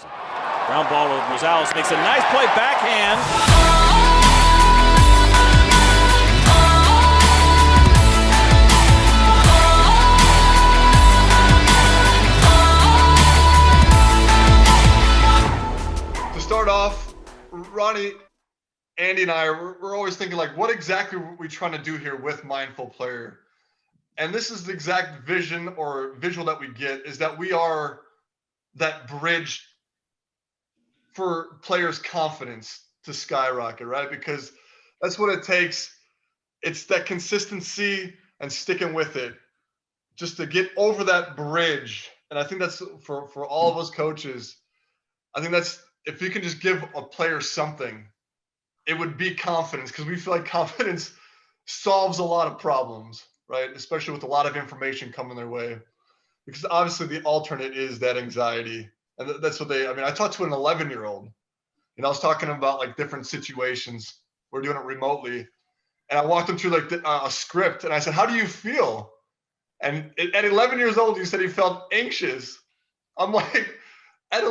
Ground ball to Rosales, makes a nice play backhand. To start off, Ronnie, Andy and I, we're always thinking like, what exactly are we trying to do here with Mindful Player? And this is the exact vision or visual that we get, is that we are that bridge for players' confidence to skyrocket, right? Because that's what it takes. It's that consistency and sticking with it just to get over that bridge. And I think that's for all of us coaches, I think that's, if you can just give a player something, it would be confidence, because we feel like confidence solves a lot of problems, right? Especially with a lot of information coming their way. Because obviously the alternate is that anxiety. And that's what I talked to an 11-year-old, and I was talking about like different situations. We're doing it remotely. And I walked him through like a script, and I said, how do you feel? And at 11 years old, he said he felt anxious. I'm like, that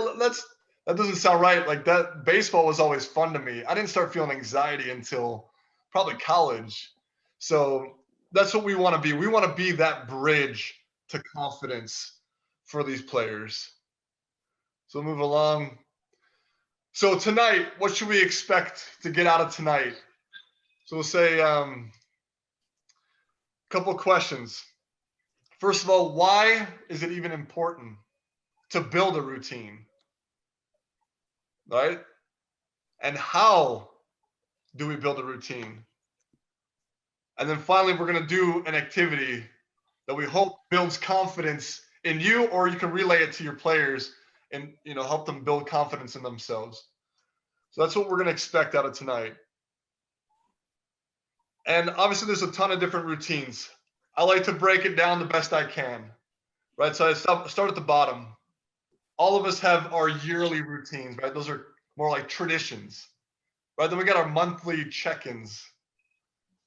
doesn't sound right. Like, that baseball was always fun to me. I didn't start feeling anxiety until probably college. So that's what we want to be. We want to be that bridge to confidence for these players. So move along. So tonight, what should we expect to get out of tonight? So we'll say a couple of questions. First of all, why is it even important to build a routine? Right? And how do we build a routine? And then finally, we're going to do an activity that we hope builds confidence in you, or you can relay it to your players and, help them build confidence in themselves. So that's what we're going to expect out of tonight. And obviously there's a ton of different routines. I like to break it down the best I can, right? So I start at the bottom. All of us have our yearly routines, right? Those are more like traditions, right? Then we got our monthly check-ins.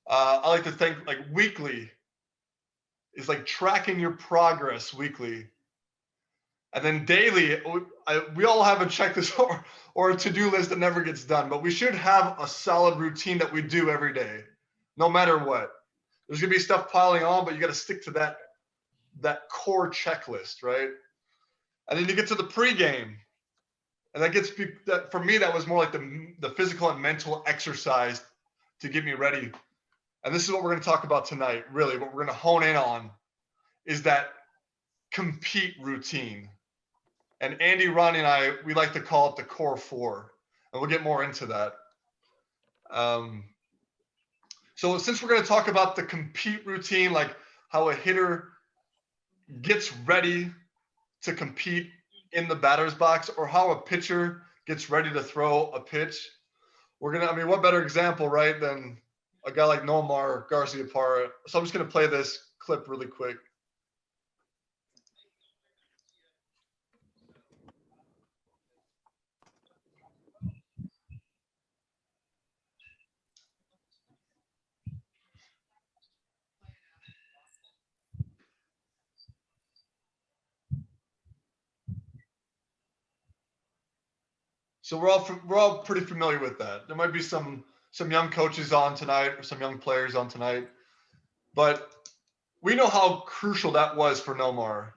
I like to think like weekly is like tracking your progress weekly. And then daily, we all have a checklist or a to-do list that never gets done, but we should have a solid routine that we do every day, no matter what. There's gonna be stuff piling on, but you got to stick to that core checklist, right? And then you get to the pregame, and that for me, that was more like the physical and mental exercise to get me ready. And this is what we're going to talk about tonight. Really, what we're going to hone in on is that compete routine. And Andy, Ronnie, and I, we like to call it the core four, and we'll get more into that. So since we're going to talk about the compete routine, like how a hitter gets ready to compete in the batter's box, or how a pitcher gets ready to throw a pitch, what better example, right, than a guy like Nomar Garciaparra. So I'm just going to play this clip really quick. So we're all pretty familiar with that. There might be some young coaches on tonight, or some young players on tonight, but we know how crucial that was for Nomar.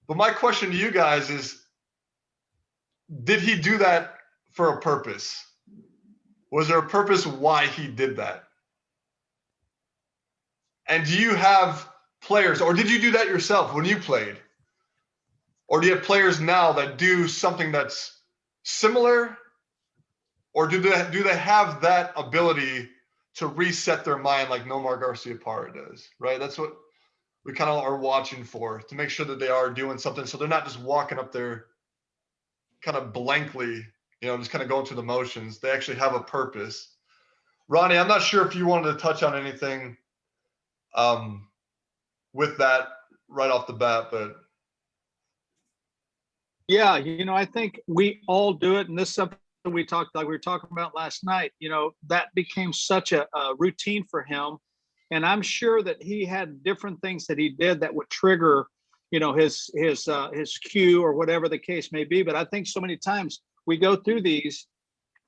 But my question to you guys is, did he do that for a purpose? Was there a purpose why he did that? And do you have players, or did you do that yourself when you played? Or do you have players now that do something that's similar, or do they have that ability to reset their mind like Nomar Garciaparra does, right? That's what we kind of are watching for, to make sure that they are doing something, so they're not just walking up there kind of blankly, just kind of going through the motions. They actually have a purpose. Ronnie, I'm not sure if you wanted to touch on anything with that right off the bat, but yeah, I think we all do it, and this is something we were talking about last night. That became such a routine for him, and I'm sure that he had different things that he did that would trigger his cue or whatever the case may be. But I think so many times we go through these,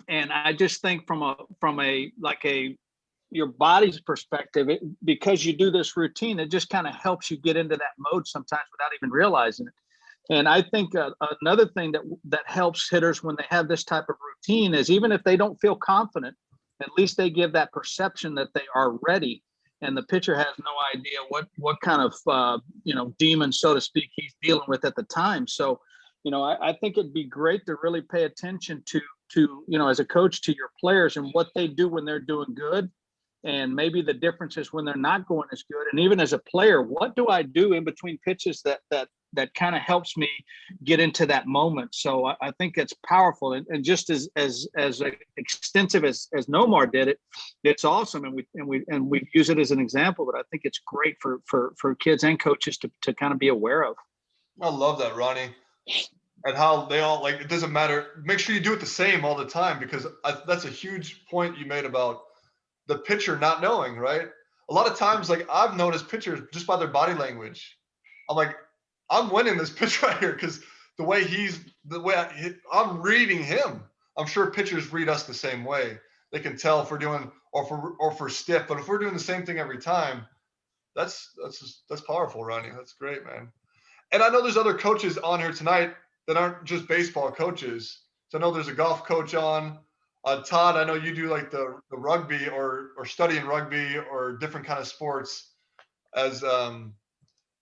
and I just think from your body's perspective, because you do this routine, it just kind of helps you get into that mode sometimes without even realizing it. And I think another thing that helps hitters when they have this type of routine is, even if they don't feel confident, at least they give that perception that they are ready, and the pitcher has no idea what kind of demon, so to speak, he's dealing with at the time. So, I think it'd be great to really pay attention to as a coach, to your players and what they do when they're doing good, and maybe the differences when they're not going as good. And even as a player, what do I do in between pitches that kind of helps me get into that moment? So I think it's powerful, and just as extensive as Nomar did it, it's awesome, and we use it as an example. But I think it's great for kids and coaches to kind of be aware of. I love that, Ronnie, and how they all, like, it doesn't matter. Make sure you do it the same all the time, because that's a huge point you made about the pitcher not knowing, right? A lot of times, like, I've noticed pitchers just by their body language. I'm like, I'm winning this pitch right here because I'm reading him. I'm sure pitchers read us the same way. They can tell if we're doing or if we're stiff, but if we're doing the same thing every time, that's powerful, Ronnie. That's great, man. And I know there's other coaches on here tonight that aren't just baseball coaches. So I know there's a golf coach on. Todd, I know you do like the rugby or studying rugby or different kind of sports as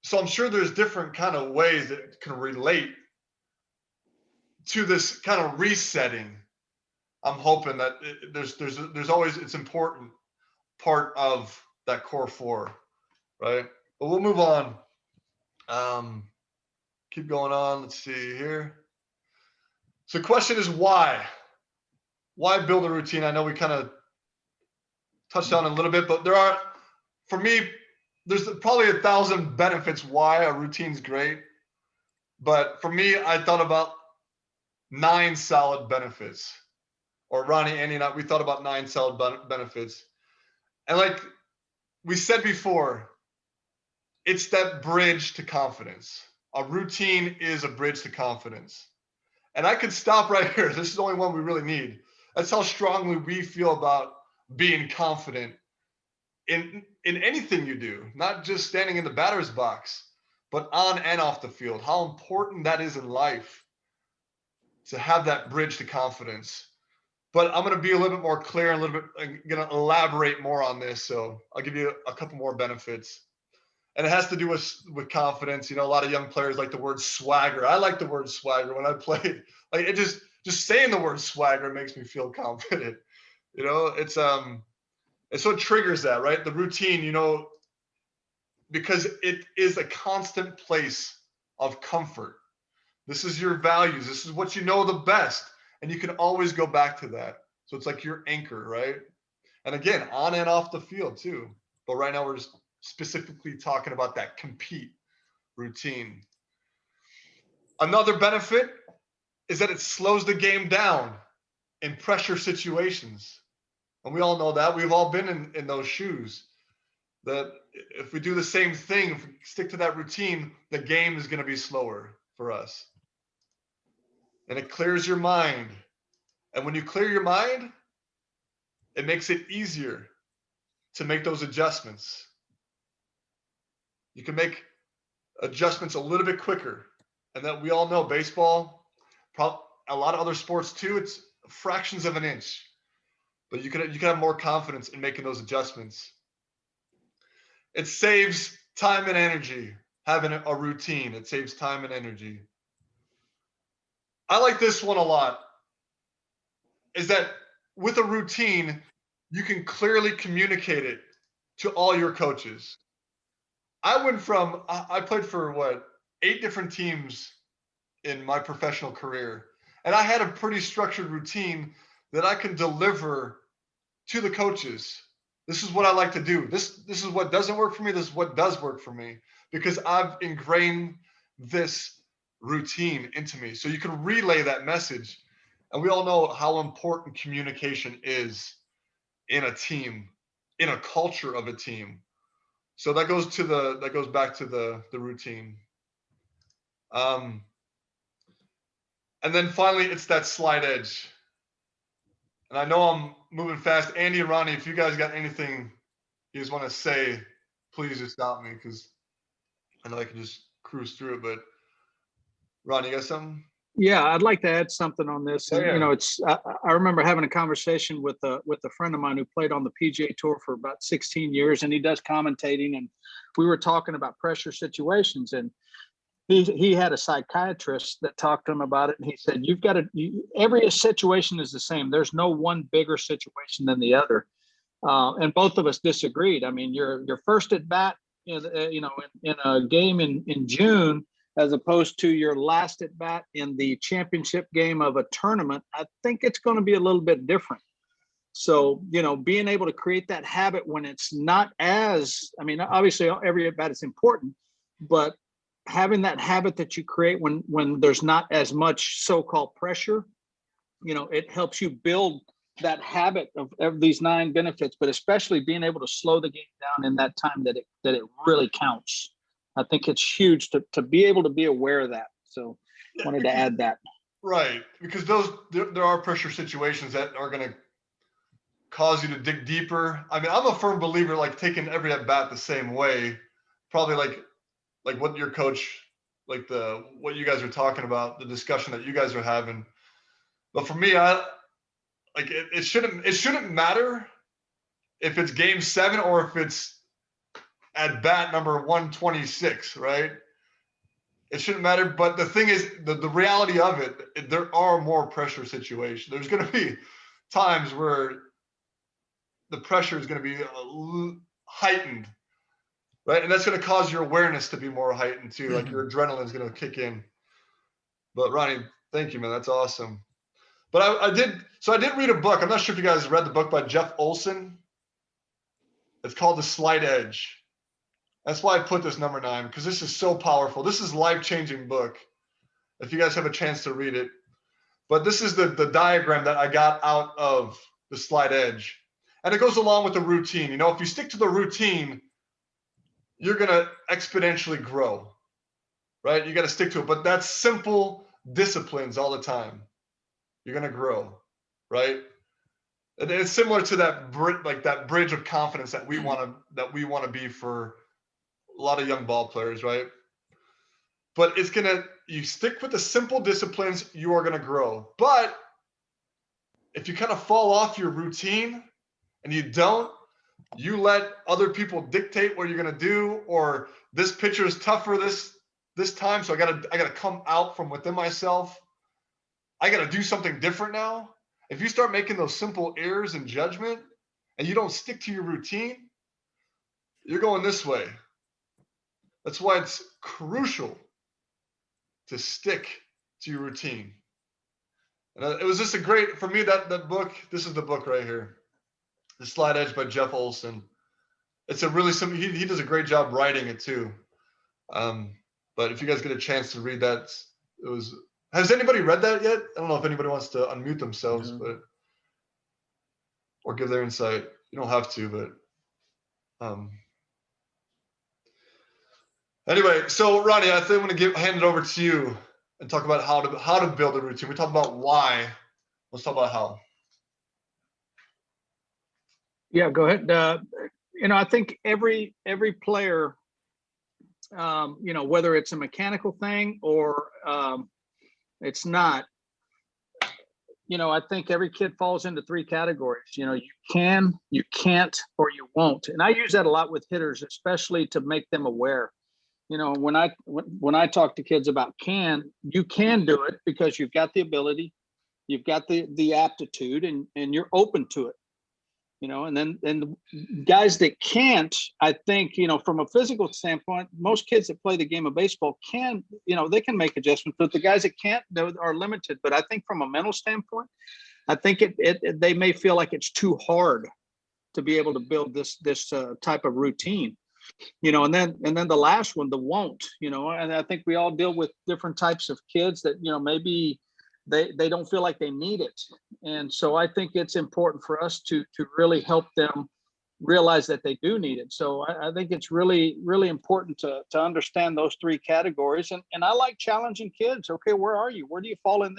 so I'm sure there's different kind of ways that can relate to this kind of resetting. I'm hoping that there's always, it's important part of that core four, right? But we'll move on. Keep going on. Let's see here. So the question is why? Why build a routine? I know we kind of touched on it a little bit, but for me, there's probably 1,000 benefits why a routine's great. But for me, I thought about 9 solid benefits. Or Ronnie, Andy, and I, we thought about 9 solid benefits. And like we said before, it's that bridge to confidence. A routine is a bridge to confidence. And I could stop right here. This is the only one we really need. That's how strongly we feel about being confident in anything you do, not just standing in the batter's box, but on and off the field. How important that is in life to have that bridge to confidence. But I'm going to be a little bit more clear, I'm going to elaborate more on this. So I'll give you a couple more benefits. And it has to do with confidence. A lot of young players like the word swagger. I like the word swagger when I played. Like, it just saying the word swagger makes me feel confident. It's so it triggers that, right? The routine, because it is a constant place of comfort. This is your values. This is what you know the best. And you can always go back to that. So it's like your anchor, right? And again, on and off the field too. But right now we're just specifically talking about that compete routine. Another benefit is that it slows the game down in pressure situations. And we all know that. We've all been in those shoes. That if we do the same thing, if we stick to that routine, the game is going to be slower for us. And it clears your mind. And when you clear your mind, it makes it easier to make those adjustments. You can make adjustments a little bit quicker. And that we all know baseball, a lot of other sports too, it's fractions of an inch. But you can have more confidence in making those adjustments. It saves time and energy, having a routine. It saves time and energy. I like this one a lot, is that with a routine, you can clearly communicate it to all your coaches. I played for 8 different teams in my professional career. And I had a pretty structured routine that I can deliver to the coaches. This is what I like to do. This is what doesn't work for me. This is what does work for me, because I've ingrained this routine into me. So you can relay that message. And we all know how important communication is in a team, in a culture of a team. So that goes back to the routine. Um, and then finally, it's that slide edge. And I know I'm moving fast. Andy and Ronnie, if you guys got anything you just want to say, please just stop me because I know I can just cruise through it. But Ronnie, you got something? Yeah, I'd like to add something on this. And, Yeah. you know, I remember having a conversation with a friend of mine who played on the PGA Tour for about 16 years, and he does commentating. And we were talking about pressure situations, and he had a psychiatrist that talked to him about it. And he said, you've got to, every situation is the same. There's no one bigger situation than the other. And both of us disagreed. I mean, your first at bat, in a game in June, as opposed to your last at bat in the championship game of a tournament, I think it's going to be a little bit different. So, you know, being able to create that habit when it's not as, I mean, obviously every at bat is important, but having that habit that you create when there's not as much so-called pressure, you know, it helps you build that habit of these 9 benefits, but especially being able to slow the game down in that time that it really counts. I think it's huge to be able to be aware of that. So wanted to add that. Right. Because there are pressure situations that are going to cause you to dig deeper. I mean, I'm a firm believer, like taking every at bat the same way, probably like what your coach, like what you guys are talking about, the discussion that you guys are having. But for me, it shouldn't matter if it's game 7 or if it's at bat number 126, right? It shouldn't matter. But the thing is, the reality of it, there are more pressure situations. There's going to be times where the pressure is going to be heightened, right? And that's going to cause your awareness to be more heightened too. Like your adrenaline is going to kick in. But Ronnie, thank you, man. That's awesome. But I did read a book. I'm not sure if you guys read the book by Jeff Olson. It's called The Slight Edge. That's why I put this number 9, because this is so powerful. This is a life-changing book, if you guys have a chance to read it. But this is the diagram that I got out of The Slight Edge. And it goes along with the routine. You know, if you stick to the routine, you're going to exponentially grow, right? You got to stick to it. But that's simple disciplines all the time. You're going to grow, right? And it's similar to that bridge of confidence that we want to be for a lot of young ball players, right? But you stick with the simple disciplines, you are going to grow. But if you kind of fall off your routine and you let other people dictate what you're going to do, or this pitcher is tougher this time, so I got to come out from within myself. I got to do something different now. If you start making those simple errors in judgment and you don't stick to your routine, you're going this way. That's why it's crucial to stick to your routine. And it was just for me, that book, this is the book right here. The Slight Edge by Jeff Olson. It's a really simple, he does a great job writing it too. But if you guys get a chance to read that, has anybody read that yet? I don't know if anybody wants to unmute themselves, or give their insight. You don't have to, but anyway. So Ronnie, I think I'm going to hand it over to you and talk about how to build a routine. We talked about why. Let's talk about how. Yeah, go ahead. I think every player, whether it's a mechanical thing or it's not, I think every kid falls into 3 categories. You can, you can't, or you won't. And I use that a lot with hitters, especially to make them aware. When I talk to kids about you can do it because you've got the ability, you've got the aptitude, and you're open to it. And then the guys that can't, I think, from a physical standpoint, most kids that play the game of baseball can, they can make adjustments, but the guys that can't, they are limited. But I think from a mental standpoint, I think they may feel like it's too hard to be able to build this type of routine, and then the last one, the won't, and I think we all deal with different types of kids that, maybe they don't feel like they need it. And so I think it's important for us to really help them realize that they do need it. So I think it's really, really important to understand those three categories. And I like challenging kids. Okay, where are you? Where do you fall in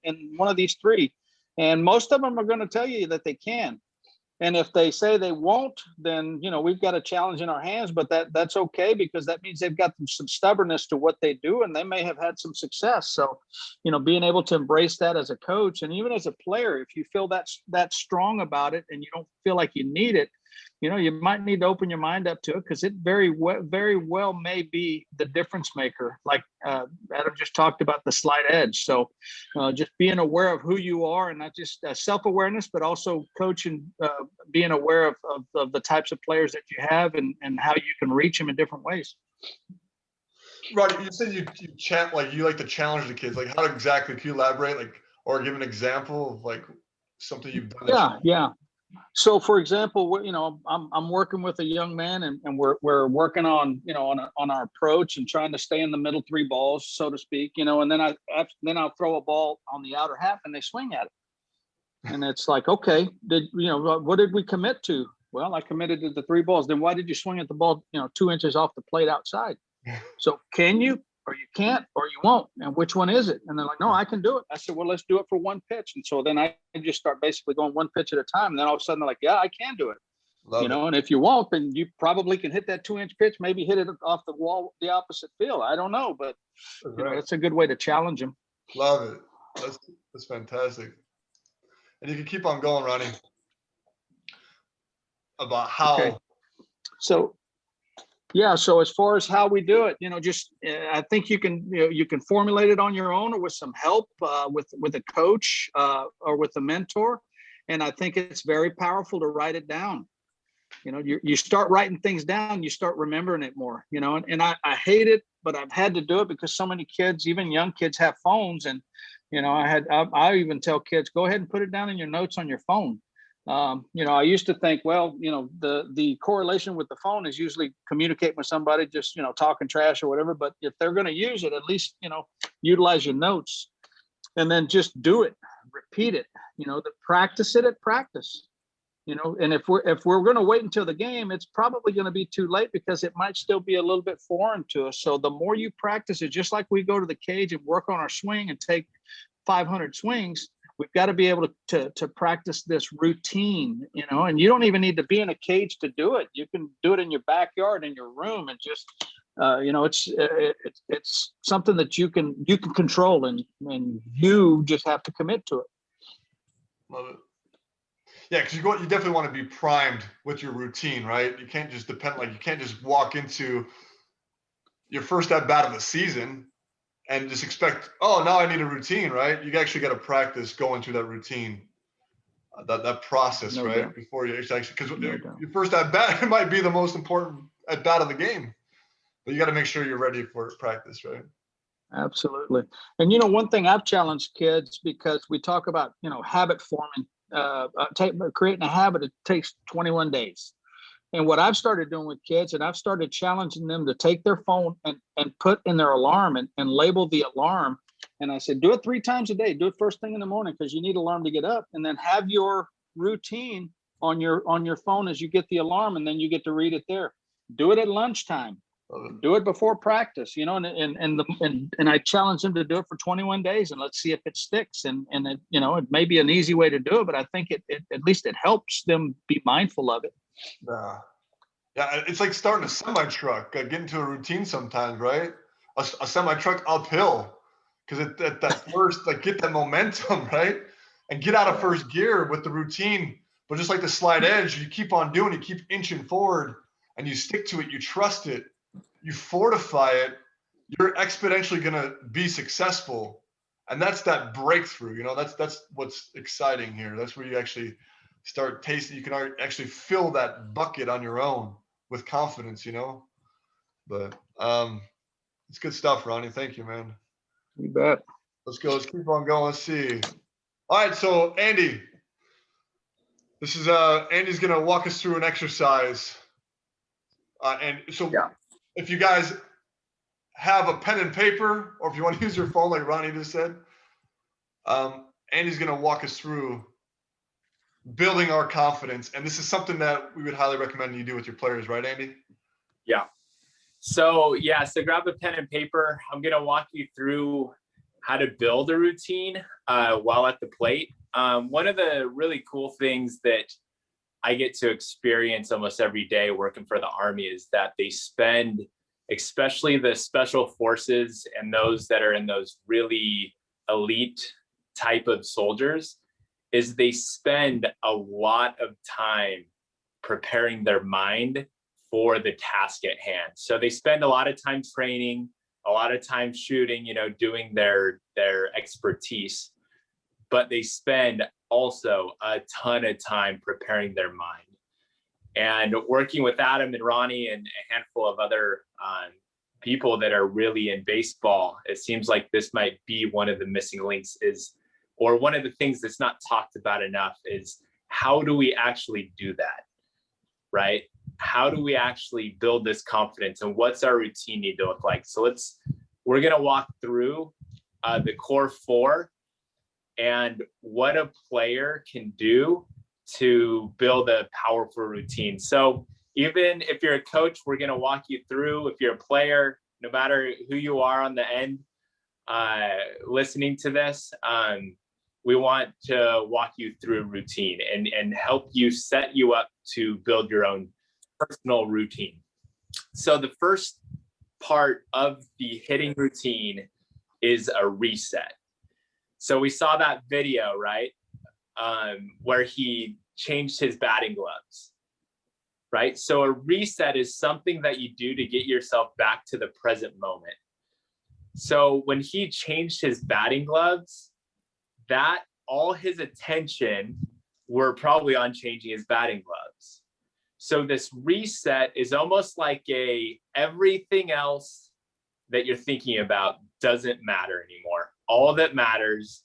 in one of these three? And most of them are going to tell you that they can. And if they say they won't, then, you know, we've got a challenge in our hands, but that's okay, because that means they've got some stubbornness to what they do, and they may have had some success. So, you know, being able to embrace that as a coach and even as a player, if you feel that strong about it and you don't feel like you need it, you know, you might need to open your mind up to it, because it very well may be the difference maker. Like Adam just talked about the slight edge. So just being aware of who you are, and not just self-awareness, but also coaching, being aware of the types of players that you have, and how you can reach them in different ways. Ronnie, you said you chat, like you like to challenge the kids. Like, how exactly, can you elaborate, like, or give an example of like something you've done? Yeah. So, for example, you know, I'm working with a young man, and we're working on, you know, on our approach and trying to stay in the middle three balls, so to speak, you know, and then I'll throw a ball on the outer half and they swing at it. And it's like, okay, what did we commit to? Well, I committed to the three balls. Then why did you swing at the ball, you know, 2 inches off the plate outside? So can you, or you can't, or you won't? And which one is it? And they're like, no, I can do it. I said, well, let's do it for one pitch. And so then I just start basically going one pitch at a time. And then all of a sudden they're like, yeah, I can do it. Love you know, it. And if you won't, then you probably can hit that 2-inch pitch, maybe hit it off the wall, the opposite field. I don't know, but you know, it's a good way to challenge them. Love it. That's fantastic. And you can keep on going, Ronnie, about how. Okay. So, yeah. So as far as how we do it, you know, just I think you can formulate it on your own, or with some help, with a coach, or with a mentor. And I think it's very powerful to write it down. You know, you start writing things down, you start remembering it more. You know, and I hate it, but I've had to do it because so many kids, even young kids, have phones. And you know, I even tell kids, go ahead and put it down in your notes on your phone. You know, I used to think, well, you know, the correlation with the phone is usually communicate with somebody, just, you know, talking trash or whatever. But if they're going to use it, at least, you know, utilize your notes, and then just do it, repeat it, you know, practice it at practice, you know. And if we're going to wait until the game, it's probably going to be too late, because it might still be a little bit foreign to us. So the more you practice it, just like we go to the cage and work on our swing and take 500 swings, we've got to be able to practice this routine, you know. And you don't even need to be in a cage to do it. You can do it in your backyard, in your room, and just you know, it's something that you can control, and you just have to commit to it. Love it. Yeah, because you definitely want to be primed with your routine, right? You can't just you can't just walk into your first at bat of the season and just expect, oh, now I need a routine, right? You actually got to practice going through that routine, that process, No right? doubt. Before you actually, because No doubt. your first at bat, it might be the most important at bat of the game, but you got to make sure you're ready for practice, right? Absolutely. And, you know, one thing I've challenged kids, because we talk about, you know, habit forming, creating a habit, it takes 21 days. And what I've started doing with kids, and I've started challenging them to take their phone and put in their alarm and label the alarm. And I said, do it 3 times a day. Do it first thing in the morning, because you need alarm to get up. And then have your routine on your phone as you get the alarm, and then you get to read it there. Do it at lunchtime. Do it before practice, you know, and I challenge them to do it for 21 days, and let's see if it sticks. And it, you know, it may be an easy way to do it, but I think it at least it helps them be mindful of it. Yeah, it's like starting a semi truck, get into a routine sometimes, right? A semi truck uphill, because at that first, like, get that momentum, right? And get out of first gear with the routine. But just like the slide edge, you keep on doing, you keep inching forward, and you stick to it, you trust it, you fortify it, you're exponentially going to be successful. And that's that breakthrough, you know, that's what's exciting here. That's where you actually start tasting, you can actually fill that bucket on your own with confidence, you know. But it's good stuff, Ronnie. Thank you, man. You bet. Let's go. Let's keep on going. Let's see. All right, so Andy, this is Andy's gonna walk us through an exercise. And so if you guys have a pen and paper, or if you want to use your phone like Ronnie just said, Andy's gonna walk us through building our confidence. And this is something that we would highly recommend you do with your players, right, Andy? Yeah. So grab a pen and paper. I'm going to walk you through how to build a routine while at the plate. One of the really cool things that I get to experience almost every day working for the Army is that they spend, especially the special forces and those that are in those really elite type of soldiers, is they spend a lot of time preparing their mind for the task at hand. So they spend a lot of time training, a lot of time shooting, doing their expertise, but they spend also a ton of time preparing their mind. And working with Adam and Ronnie and a handful of other people that are really in baseball, it seems like this might be one of the missing links or one of the things that's not talked about enough is how do we actually do that, right? How do we actually build this confidence, and what's our routine need to look like? So we're going to walk through the core four and what a player can do to build a powerful routine. So even if you're a coach, we're going to walk you through. If you're a player, no matter who you are on the end listening to this, we want to walk you through routine and help you set you up to build your own personal routine. So the first part of the hitting routine is a reset. So we saw that video, right? Where he changed his batting gloves, right? So a reset is something that you do to get yourself back to the present moment. So when he changed his batting gloves, that all his attention were probably on changing his batting gloves. So this reset is almost like everything else that you're thinking about doesn't matter anymore. All that matters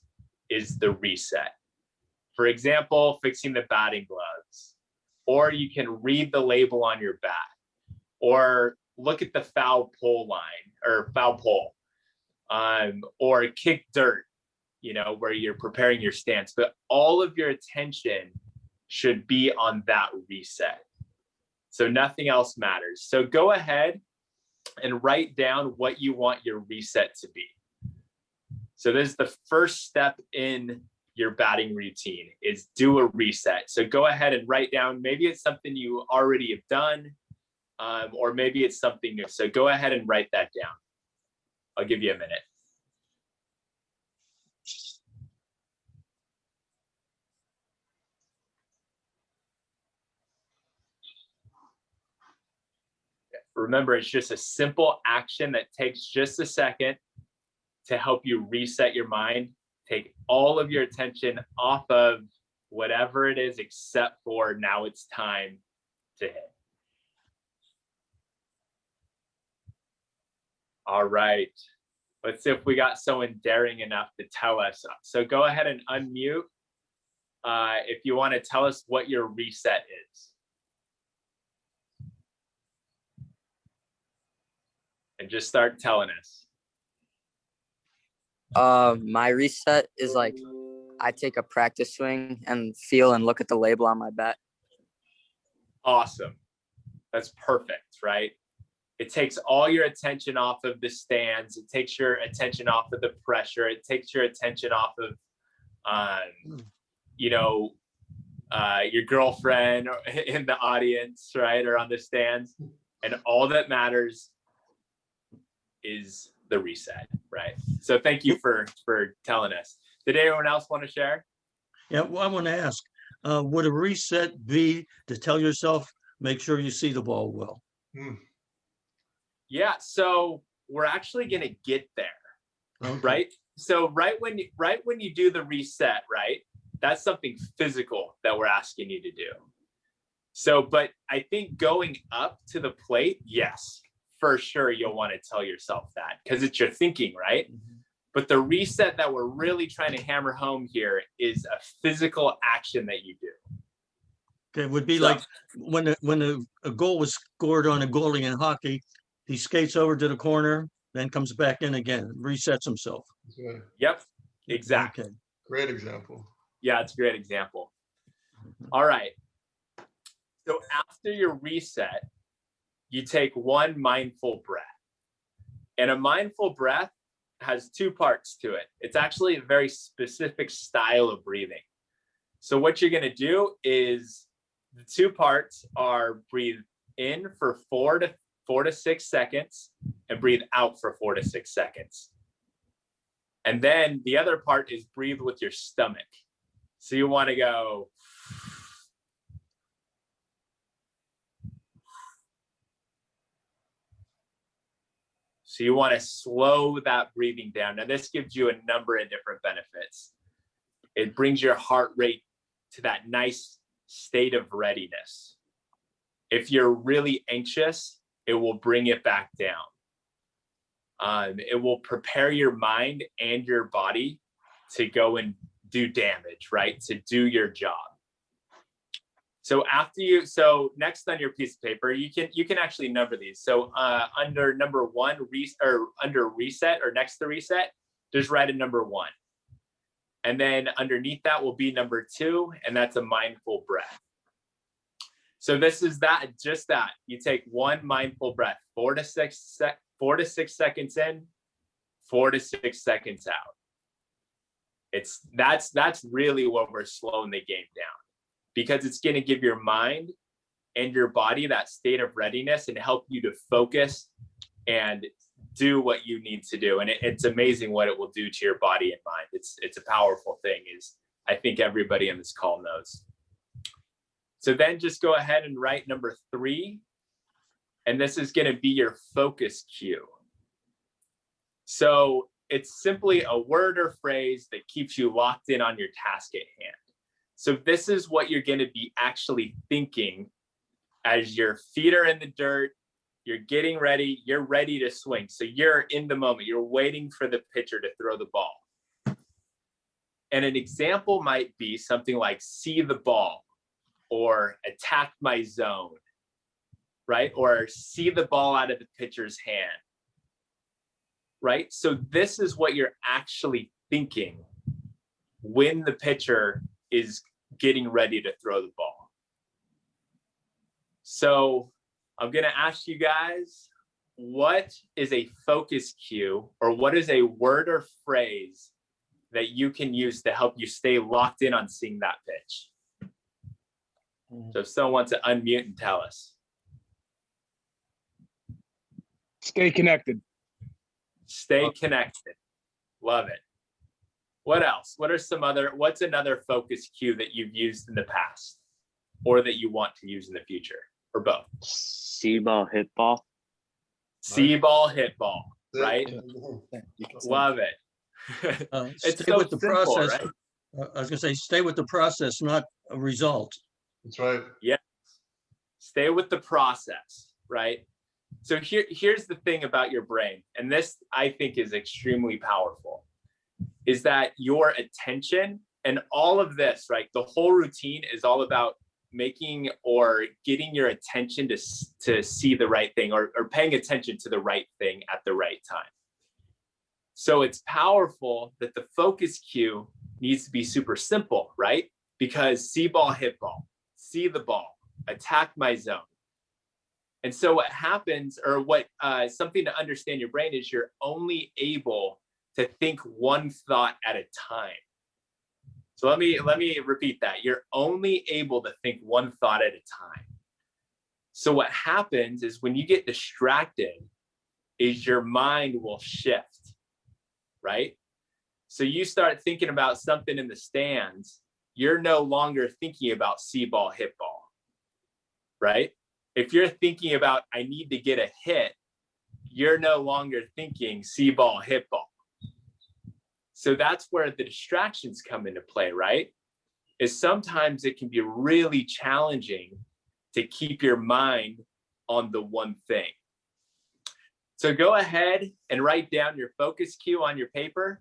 is the reset. For example, fixing the batting gloves, or you can read the label on your bat, or look at the foul pole line or foul pole, or kick dirt, where you're preparing your stance. But all of your attention should be on that reset. So nothing else matters. So go ahead and write down what you want your reset to be. So this is the first step in your batting routine, is do a reset. So go ahead and write down, maybe it's something you already have done, or maybe it's something new. So go ahead and write that down. I'll give you a minute. Remember, it's just a simple action that takes just a second to help you reset your mind. Take all of your attention off of whatever it is, except for now it's time to hit. All right. Let's see if we got someone daring enough to tell us. So go ahead and unmute if you want to tell us what your reset is. And just start telling us. My reset is like I take a practice swing and feel and look at the label on my bat. Awesome. That's perfect, right? It takes all your attention off of the stands. It takes your attention off of the pressure. It takes your attention off of, your girlfriend in the audience, right? Or on the stands. And all that matters is the reset, right? So thank you for telling us. Did anyone else want to share? Yeah, well, I want to ask, would a reset be to tell yourself, make sure you see the ball well? Yeah, so we're actually going to get there, okay. Right? So right when you do the reset, right, that's something physical that we're asking you to do. So, but I think going up to the plate, yes, for sure you'll want to tell yourself that because it's your thinking, right? Mm-hmm. But the reset that we're really trying to hammer home here is a physical action that you do. Okay, it would be like when a goal was scored on a goalie in hockey, he skates over to the corner, then comes back in again, resets himself. Right. Yep, exactly. Okay. Great example. Yeah, it's a great example. All right. So after your reset, you take one mindful breath. And a mindful breath has two parts to it. It's actually a very specific style of breathing. So what you're going to do is the two parts are breathe in for 4 to 6 seconds and breathe out for 4 to 6 seconds. And then the other part is breathe with your stomach. So you want to go. So you want to slow that breathing down. Now, this gives you a number of different benefits. It brings your heart rate to that nice state of readiness. If you're really anxious, it will bring it back down. It will prepare your mind and your body to go and do damage, right? To do your job. So next on your piece of paper, you can actually number these. So under number 1, under reset or next to reset, just write a number 1. And then underneath that will be number 2, and that's a mindful breath. So this is just that. You take one mindful breath, 4 to 6 seconds in, 4 to 6 seconds out. That's really what we're slowing the game down, because it's going to give your mind and your body that state of readiness and help you to focus and do what you need to do. And it's amazing what it will do to your body and mind. It's a powerful thing, as I think everybody on this call knows. So then just go ahead and write number 3. And this is going to be your focus cue. So it's simply a word or phrase that keeps you locked in on your task at hand. So this is what you're going to be actually thinking as your feet are in the dirt, you're getting ready, you're ready to swing. So you're in the moment, you're waiting for the pitcher to throw the ball. And an example might be something like see the ball or attack my zone, right? Or see the ball out of the pitcher's hand, right? So this is what you're actually thinking when the pitcher is getting ready to throw the ball. So I'm going to ask you guys, what is a focus cue, or what is a word or phrase that you can use to help you stay locked in on seeing that pitch? So if someone wants to unmute and tell us. Stay connected. Stay connected. Love it. What else? What's another focus cue that you've used in the past or that you want to use in the future, or both? See ball, hit ball. See ball, hit ball, right? Love it. It's Stay so with the simple, process. right? I was going to say, stay with the process, not a result. That's right. Yeah. Stay with the process, right? So here's the thing about your brain, and this I think is extremely powerful, is that your attention and all of this, right? The whole routine is all about making or getting your attention to see the right thing, or paying attention to the right thing at the right time. So it's powerful that the focus cue needs to be super simple, right? Because see ball, hit ball, see the ball, attack my zone. And so what happens, or something to understand your brain, is you're only able to think one thought at a time. So let me repeat that. You're only able to think one thought at a time. So what happens is when you get distracted, is your mind will shift, right? So you start thinking about something in the stands, you're no longer thinking about see ball, hit ball, right? If you're thinking about, I need to get a hit, you're no longer thinking see ball, hit ball. So that's where the distractions come into play, right? Is sometimes it can be really challenging to keep your mind on the one thing. So go ahead and write down your focus cue on your paper,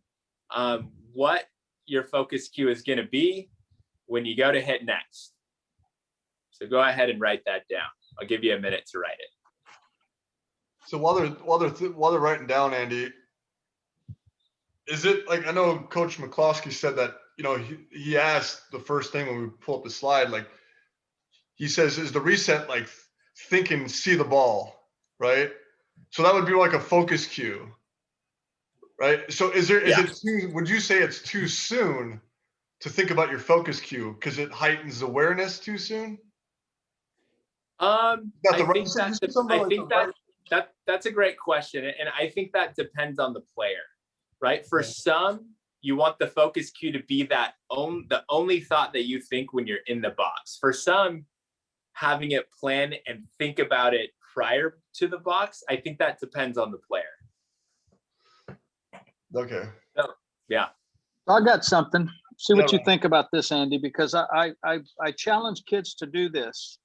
what your focus cue is going to be when you go to hit next. So go ahead and write that down. I'll give you a minute to write it. So while they're writing down, Andy, is it like, I know Coach McCloskey said that, he asked the first thing when we pull up the slide, like he says, is the reset like think and see the ball, right? So that would be like a focus cue, right? So is it would you say it's too soon to think about your focus cue because it heightens awareness too soon? I think Right? that's a great question, and I think that depends on the player, right? For some, you want the focus cue to be the only thought that you think when you're in the box. For some, having it plan and think about it prior to the box, I think that depends on the player. Okay. So, yeah. I got something. See what you Right. think about this, Andy, because I challenge kids to do this.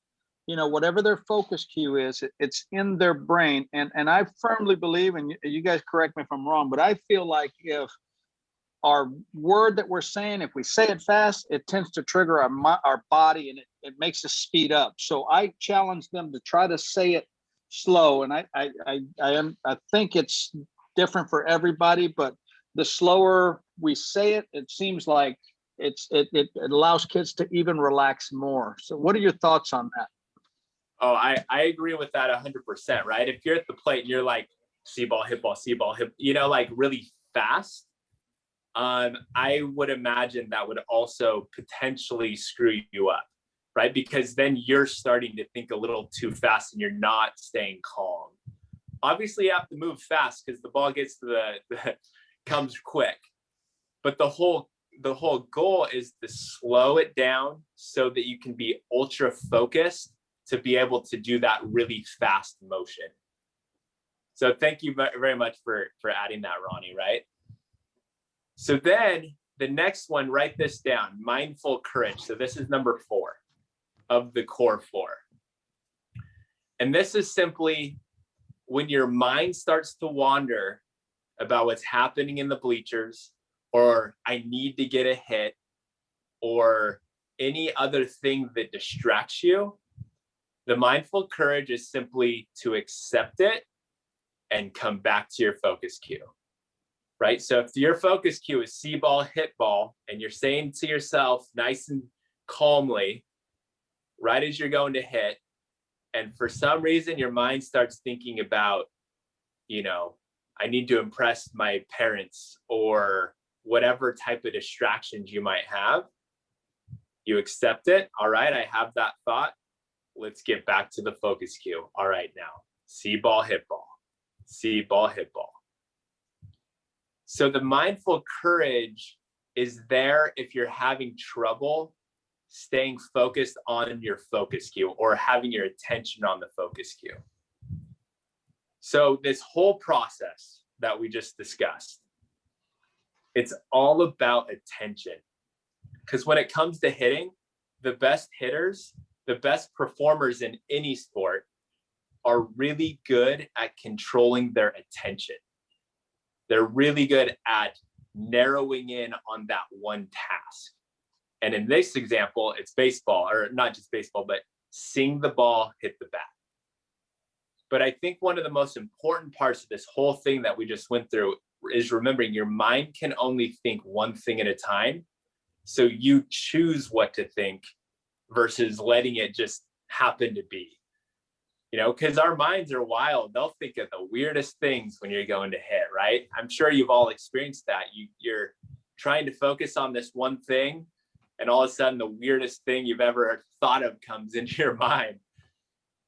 Whatever their focus cue is, it's in their brain. And I firmly believe, and you guys correct me if I'm wrong, but I feel like if our word that we're saying, if we say it fast, it tends to trigger our body, and it makes us speed up. So I challenge them to try to say it slow. And I think it's different for everybody, but the slower we say it, it seems like it allows kids to even relax more. So what are your thoughts on that? Oh, I agree with that 100%, right? If you're at the plate and you're like, see ball, hit ball, see ball, hit, like really fast, I would imagine that would also potentially screw you up, right? Because then you're starting to think a little too fast and you're not staying calm. Obviously, you have to move fast because the ball gets to the comes quick. But the whole goal is to slow it down so that you can be ultra focused to be able to do that really fast motion. So thank you very much for adding that, Ronnie, right? So then the next one, write this down, mindful courage. So this is number 4 of the core 4. And this is simply when your mind starts to wander about what's happening in the bleachers, or I need to get a hit, or any other thing that distracts you, the mindful courage is simply to accept it and come back to your focus cue, right? So if your focus cue is see ball, hit ball, and you're saying to yourself nice and calmly, right as you're going to hit, and for some reason your mind starts thinking about, I need to impress my parents or whatever type of distractions you might have, you accept it. All right, I have that thought. Let's get back to the focus cue. All right, now, see ball, hit ball. See ball, hit ball. So the mindful courage is there if you're having trouble staying focused on your focus cue or having your attention on the focus cue. So this whole process that we just discussed, it's all about attention. Because when it comes to hitting, the best hitters, the best performers in any sport are really good at controlling their attention. They're really good at narrowing in on that one task. And in this example, it's baseball, or not just baseball, but seeing the ball hit the bat. But I think one of the most important parts of this whole thing that we just went through is remembering your mind can only think one thing at a time. So you choose what to think versus letting it just happen to be. Because our minds are wild. They'll think of the weirdest things when you're going to hit, right? I'm sure you've all experienced that. You're trying to focus on this one thing, and all of a sudden the weirdest thing you've ever thought of comes into your mind.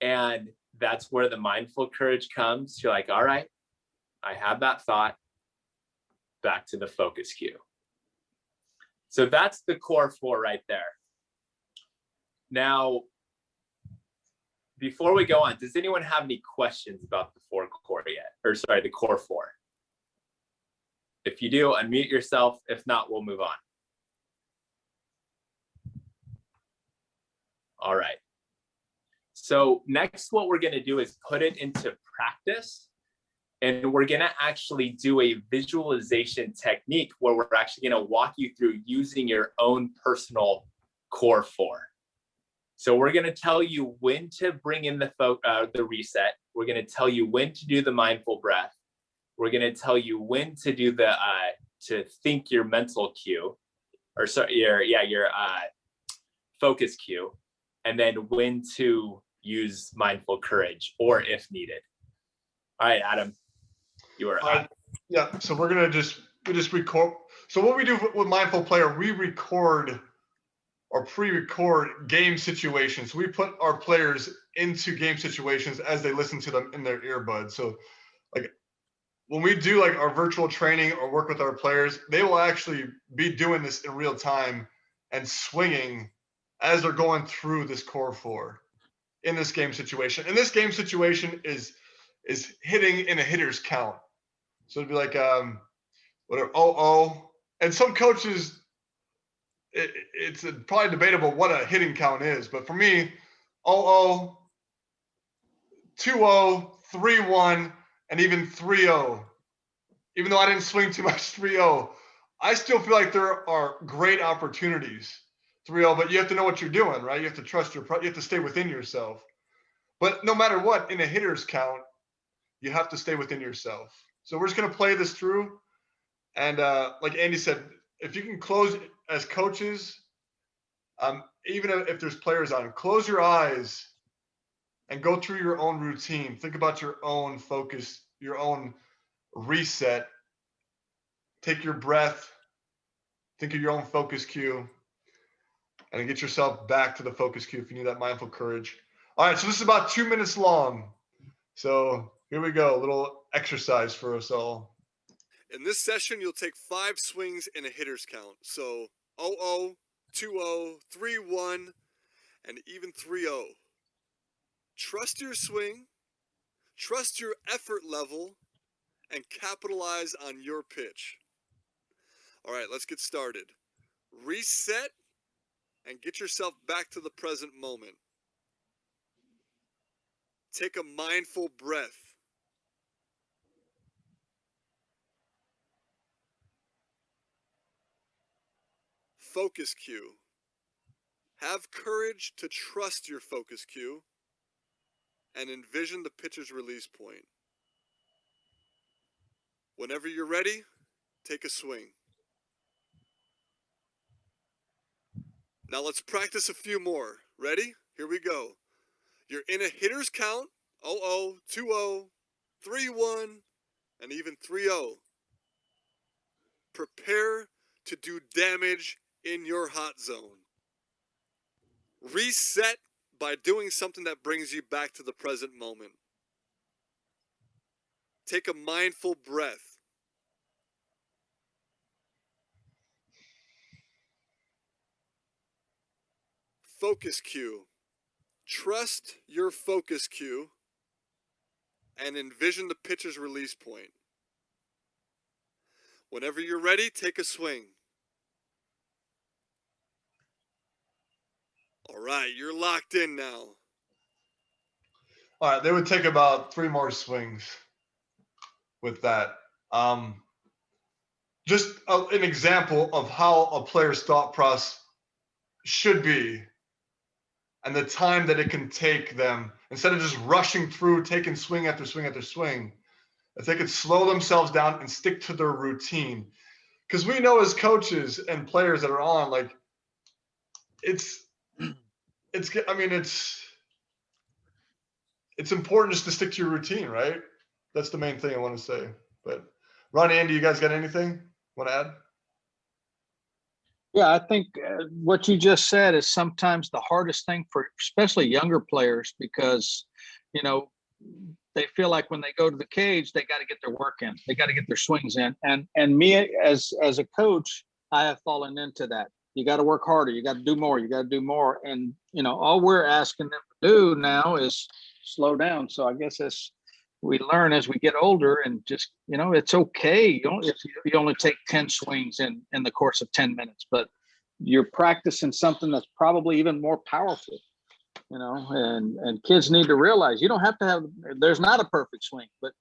And that's where the mindful courage comes. You're like, all right, I have that thought, back to the focus cue. So that's the core 4 right there. Now, before we go on, does anyone have any questions about the the core 4? If you do, unmute yourself. If not, we'll move on. All right. So next, what we're going to do is put it into practice. And we're going to actually do a visualization technique where we're actually going to walk you through using your own personal core 4. So we're going to tell you when to bring in the reset. We're going to tell you when to do the mindful breath. We're going to tell you when to do the to think your mental cue, or your focus cue, and then when to use mindful courage or if needed. All right, Adam, you are up. Yeah, so we're gonna just record. So what we do with mindful player, we record or pre-record game situations. We put our players into game situations as they listen to them in their earbuds. So like when we do like our virtual training or work with our players, they will actually be doing this in real time and swinging as they're going through this core four in this game situation. And this game situation is hitting in a hitter's count. So it'd be like whatever, and some coaches, it's probably debatable what a hitting count is, but for me, 0-0, 2-0, 3-1, and even 3-0. Even though I didn't swing too much 3-0, I still feel like there are great opportunities 3-0, but you have to know what you're doing, right? You have to trust you have to stay within yourself. But no matter what, in a hitter's count, you have to stay within yourself. So we're just going to play this through. And like Andy said, if you can close as coaches, even if there's players on, close your eyes and go through your own routine. Think about your own focus, your own reset. Take your breath. Think of your own focus cue. And get yourself back to the focus cue if you need that mindful courage. All right, so this is about 2 minutes long. So here we go, a little exercise for us all. In this session, you'll take 5 swings in a hitter's count. So 0-0, 2-0, 3-1, and even 3-0. Trust your swing, trust your effort level, and capitalize on your pitch. All right, let's get started. Reset and get yourself back to the present moment. Take a mindful breath. Focus cue. Have courage to trust your focus cue and envision the pitcher's release point. Whenever you're ready, take a swing. Now let's practice a few more. Ready? Here we go. You're in a hitter's count, 0-0, 2-0, 3-1, and even 3-0. Prepare to do damage in your hot zone. Reset by doing something that brings you back to the present moment. Take a mindful breath. Focus cue. Trust your focus cue and envision the pitcher's release point. Whenever you're ready, take a swing. All right, you're locked in now. All right, they would take about 3 more swings with that. Just an example of how a player's thought process should be and the time that it can take them instead of just rushing through, taking swing after swing after swing. If they could slow themselves down and stick to their routine. Because we know as coaches and players that are on, like, it's important just to stick to your routine, right? That's the main thing I want to say. But Ronnie, Andy, you guys got anything want to add? Yeah, I think what you just said is sometimes the hardest thing for especially younger players because, they feel like when they go to the cage, they got to get their work in. They got to get their swings in. And me as a coach, I have fallen into that. You got to work harder. You got to do more. You got to do more. And, all we're asking them to do now is slow down. So I guess we learn as we get older and just, it's okay. If you only take 10 swings in the course of 10 minutes, but you're practicing something that's probably even more powerful. And kids need to realize you don't have to have, there's not a perfect swing, but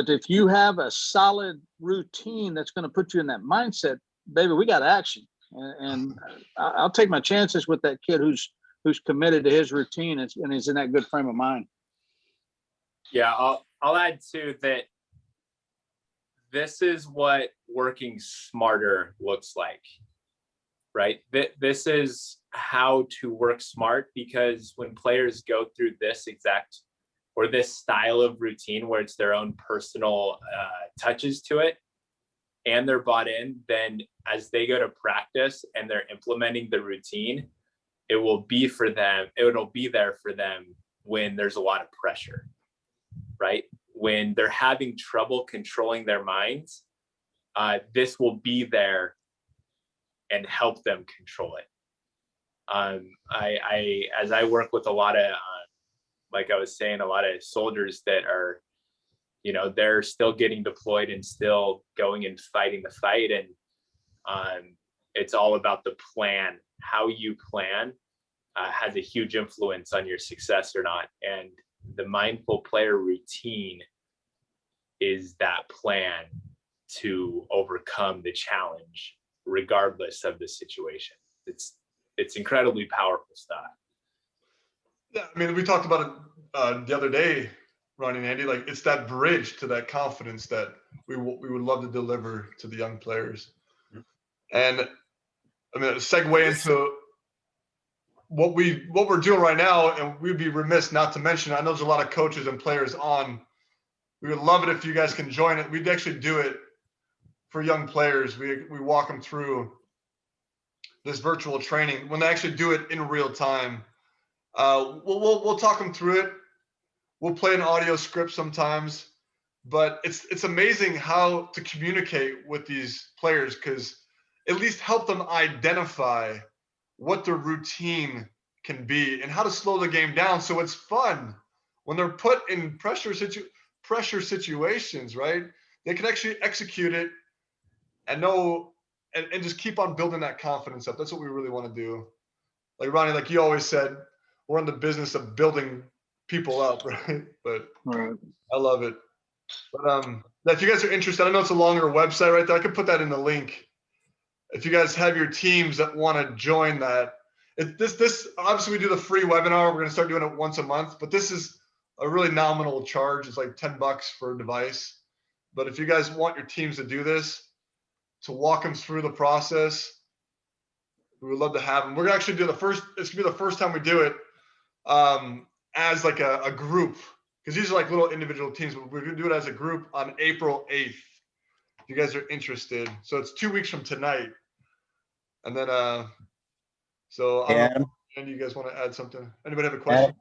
if you have a solid routine that's going to put you in that mindset, baby, we got action. And I'll take my chances with that kid who's committed to his routine and is in that good frame of mind. Yeah, I'll add to that. this is what working smarter looks like, right? This is how to work smart, because when players go through this exact or this style of routine where it's their own personal touches to it and they're bought in, then as they go to practice and they're implementing the routine, it'll be there for them when there's a lot of pressure, right? When they're having trouble controlling their minds, this will be there and help them control it. As I work with a lot of, like I was saying, a lot of soldiers that are, they're still getting deployed and still going and fighting the fight. And it's all about the plan. How you plan has a huge influence on your success or not. And the mindful player routine is that plan to overcome the challenge, regardless of the situation. It's incredibly powerful stuff. Yeah, I mean, we talked about it the other day, Ronnie and Andy. Like, it's that bridge to that confidence that we would love to deliver to the young players. And I mean, segue into what we're doing right now, and we'd be remiss not to mention. I know there's a lot of coaches and players on. We would love it if you guys can join it. We'd actually do it for young players. We walk them through this virtual training when they actually do it in real time. We'll talk them through it. We'll play an audio script sometimes, but it's amazing how to communicate with these players, because at least help them identify what their routine can be and how to slow the game down so it's fun when they're put in pressure situations, right? They can actually execute it and know and just keep on building that confidence up. That's what we really want to do. Like Ronnie, like you always said, we're in the business of building people up, right? But Right. I love it. But if you guys are interested, I know it's a longer website right there. I could put that in the link. If you guys have your teams that want to join that, this obviously we do the free webinar. We're going to start doing it once a month, but this is a really nominal charge. It's like $10 for a device. But if you guys want your teams to do this, to walk them through the process, we would love to have them. We're going to actually do it's going to be the first time we do it as like a group, because these are like little individual teams. But we're going to do it as a group on April 8th. If you guys are interested. So it's 2 weeks from tonight. And then, so I don't know, Andy, you guys want to add something? Anybody have a question?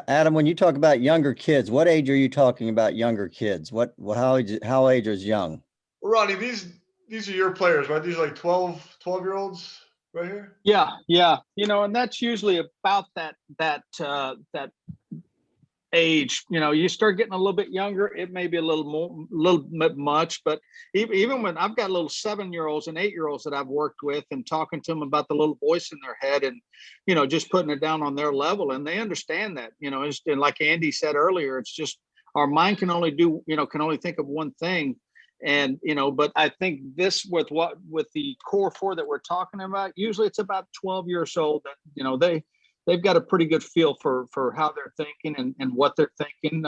Adam, when you talk about younger kids, what age are you talking about younger kids? How age is young? Ronnie, these are your players, right? These are like 12-year-olds right here? Yeah. And that's usually about that age. You start getting a little bit younger, it may be a little bit much, but even when I've got little 7-year-olds and 8-year-olds that I've worked with and talking to them about the little voice in their head and, just putting it down on their level, and they understand that, and like Andy said earlier, it's just our mind can only think of one thing. And, but I think this with the core 4 that we're talking about, usually it's about 12 years old that, they've got a pretty good feel for how they're thinking and what they're thinking.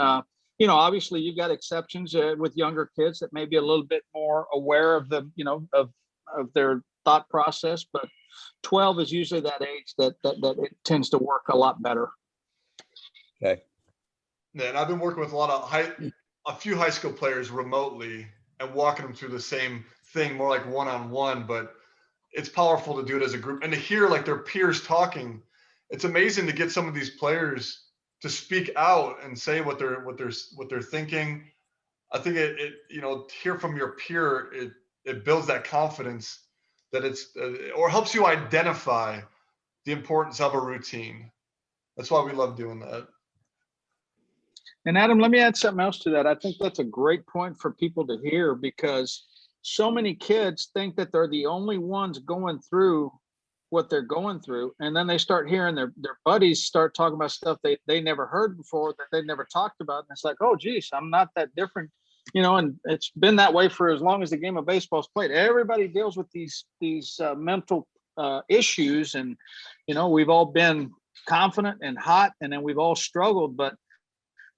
Obviously you've got exceptions with younger kids that may be a little bit more aware of the, of their thought process, but 12 is usually that age that it tends to work a lot better. Okay. Yeah, and I've been working with a few high school players remotely and walking them through the same thing, more like one-on-one, but it's powerful to do it as a group and to hear like their peers talking. It's amazing to get some of these players to speak out and say what they're thinking. I think it hear from your peer, it builds that confidence that it's or helps you identify the importance of a routine. That's why we love doing that. And Adam, let me add something else to that. I think that's a great point for people to hear, because so many kids think that they're the only ones going through what they're going through, and then they start hearing their buddies start talking about stuff they never heard before, that they never talked about, and it's like, oh geez, I'm not that different, and it's been that way for as long as the game of baseball is played. Everybody deals with these mental issues, and we've all been confident and hot, and then we've all struggled, but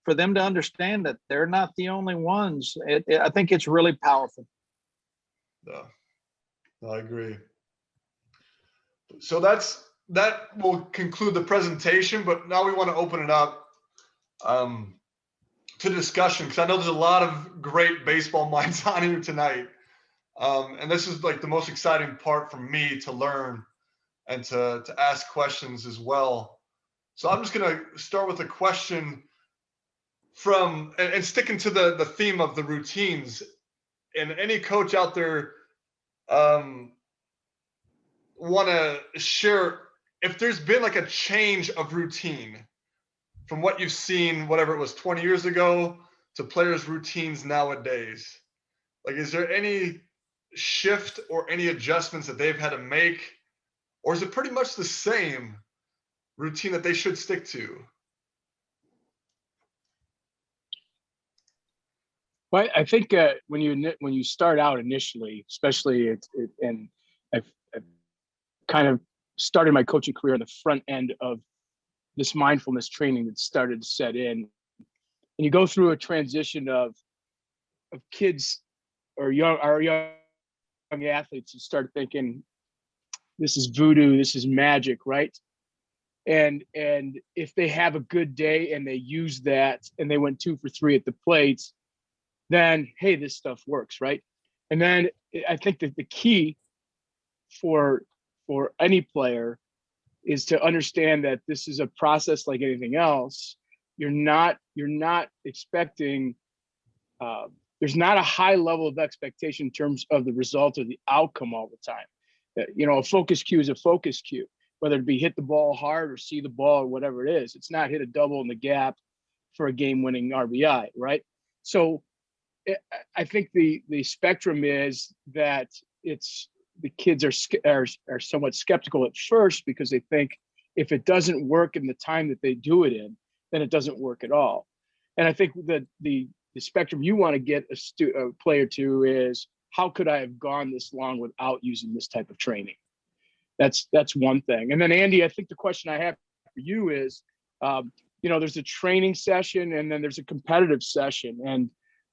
for them to understand that they're not the only ones. I think it's really powerful. Yeah, I agree. So that will conclude the presentation, but now we want to open it up to discussion, because I know there's a lot of great baseball minds on here tonight. And this is like the most exciting part for me to learn and to ask questions as well. So I'm just going to start with a question from, and sticking to the theme of the routines, and any coach out there want to share if there's been like a change of routine from what you've seen, whatever it was 20 years ago, to players' routines nowadays. Like, is there any shift or any adjustments that they've had to make, or is it pretty much the same routine that they should stick to? Well, I think when you start out initially, especially and I've kind of started my coaching career on the front end of this mindfulness training that started to set in, and you go through a transition of kids or young athletes who start thinking this is voodoo, this is magic, right? And if they have a good day and they use that and they went 2 for 3 at the plate, then hey, this stuff works, right? And then I think that the key for any player is to understand that this is a process like anything else. You're not expecting, there's not a high level of expectation in terms of the result or the outcome all the time. You know, a focus cue is a focus cue, whether it be hit the ball hard or see the ball or whatever it is. It's not hit a double in the gap for a game-winning RBI, right? So I think the spectrum is that the kids are somewhat skeptical at first, because they think if it doesn't work in the time that they do it in, then it doesn't work at all. And I think that the spectrum you want to get a player to is, how could I have gone this long without using this type of training? That's one thing. And then Andy, I think the question I have for you is, there's a training session and then there's a competitive session, and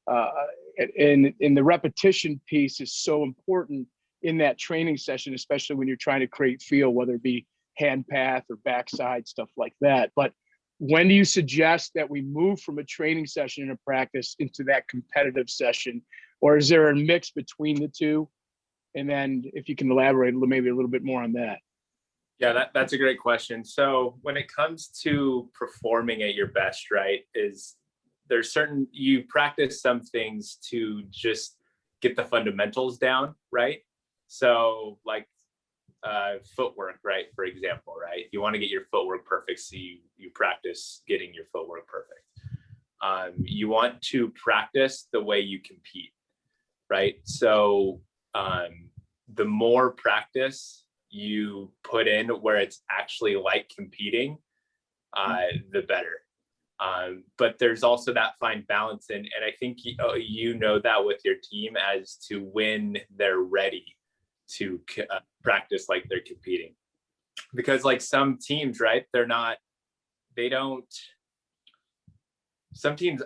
the repetition piece is so important in that training session, especially when you're trying to create feel, whether it be hand path or backside, stuff like that. But when do you suggest that we move from a training session in a practice into that competitive session? Or is there a mix between the two? And then if you can elaborate maybe a little bit more on that. Yeah, that's a great question. So when it comes to performing at your best, right, you practice some things to just get the fundamentals down, right? So like footwork, right, for example, right? You want to get your footwork perfect, so you practice getting your footwork perfect. You want to practice the way you compete, right? So the more practice you put in where it's actually like competing, the better. But there's also that fine balance, and I think you know that with your team as to when they're ready to practice like they're competing. Because like some teams, right, some teams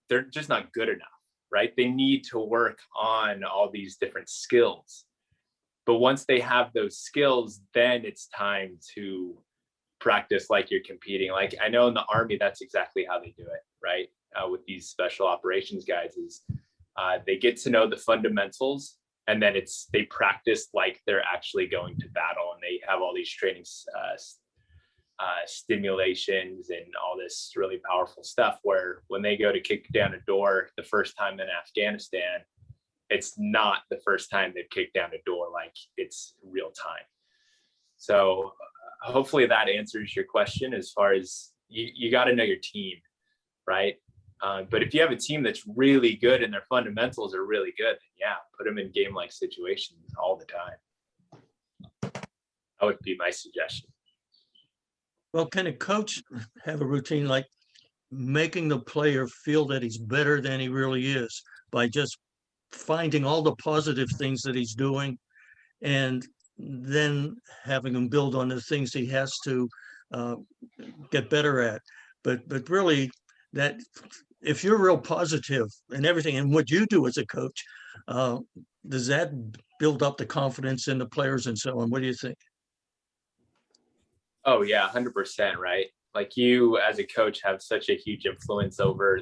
they're just not good enough, right? They need to work on all these different skills. But once they have those skills, then it's time to practice like you're competing. Like I know in the Army, that's exactly how they do it, right? With these special operations guys is they get to know the fundamentals, and then they practice like they're actually going to battle, and they have all these training stimulations and all this really powerful stuff, where when they go to kick down a door the first time in Afghanistan, it's not the first time they've kicked down a door, like it's real time. So hopefully that answers your question as far as you got to know your team, right? But if you have a team that's really good and their fundamentals are really good, then yeah, put them in game-like situations all the time. That would be my suggestion. Well, can a coach have a routine like making the player feel that he's better than he really is by just finding all the positive things that he's doing, and then having him build on the things he has to get better at? But really, that if you're real positive and everything, and what you do as a coach, does that build up the confidence in the players and so on? What do you think? Oh yeah, 100%, right? Like you as a coach have such a huge influence over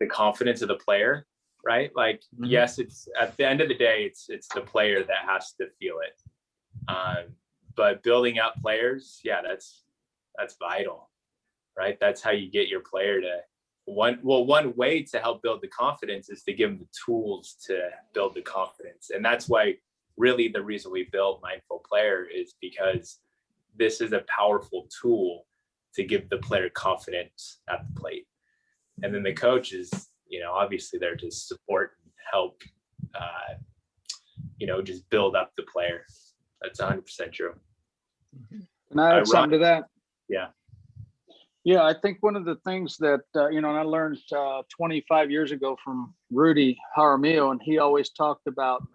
the confidence of the player, right? Like, yes, it's at the end of the day, it's the player that has to feel it. But building up players, yeah, that's vital, right? That's how you get your player to one way to help build the confidence is to give them the tools to build the confidence. And that's why really the reason we built Mindful Player is because this is a powerful tool to give the player confidence at the plate. And then the coach is, obviously there to support and help, just build up the player. That's 100% true. Can I add something to that? Yeah. Yeah, I think one of the things that, and I learned 25 years ago from Rudy Jaramillo, and he always talked about,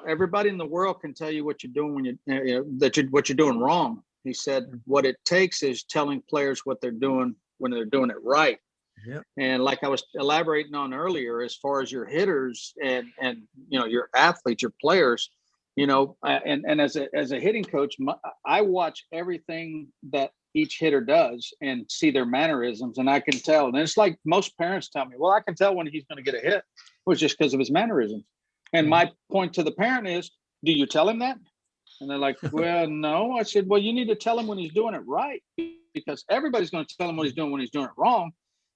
everybody in the world can tell you what you're doing what you're doing wrong. He said, what it takes is telling players what they're doing when they're doing it right. Yeah. And like I was elaborating on earlier, as far as your hitters and your athletes, your players, and as a hitting coach, I watch everything that each hitter does and see their mannerisms, and I can tell. And it's like most parents tell me, well, I can tell when he's going to get a hit. Well, it's just because of his mannerisms. And my point to the parent is, do you tell him that? And they're like, well, no. I said, well, you need to tell him when he's doing it right, because everybody's going to tell him what he's doing when he's doing it wrong.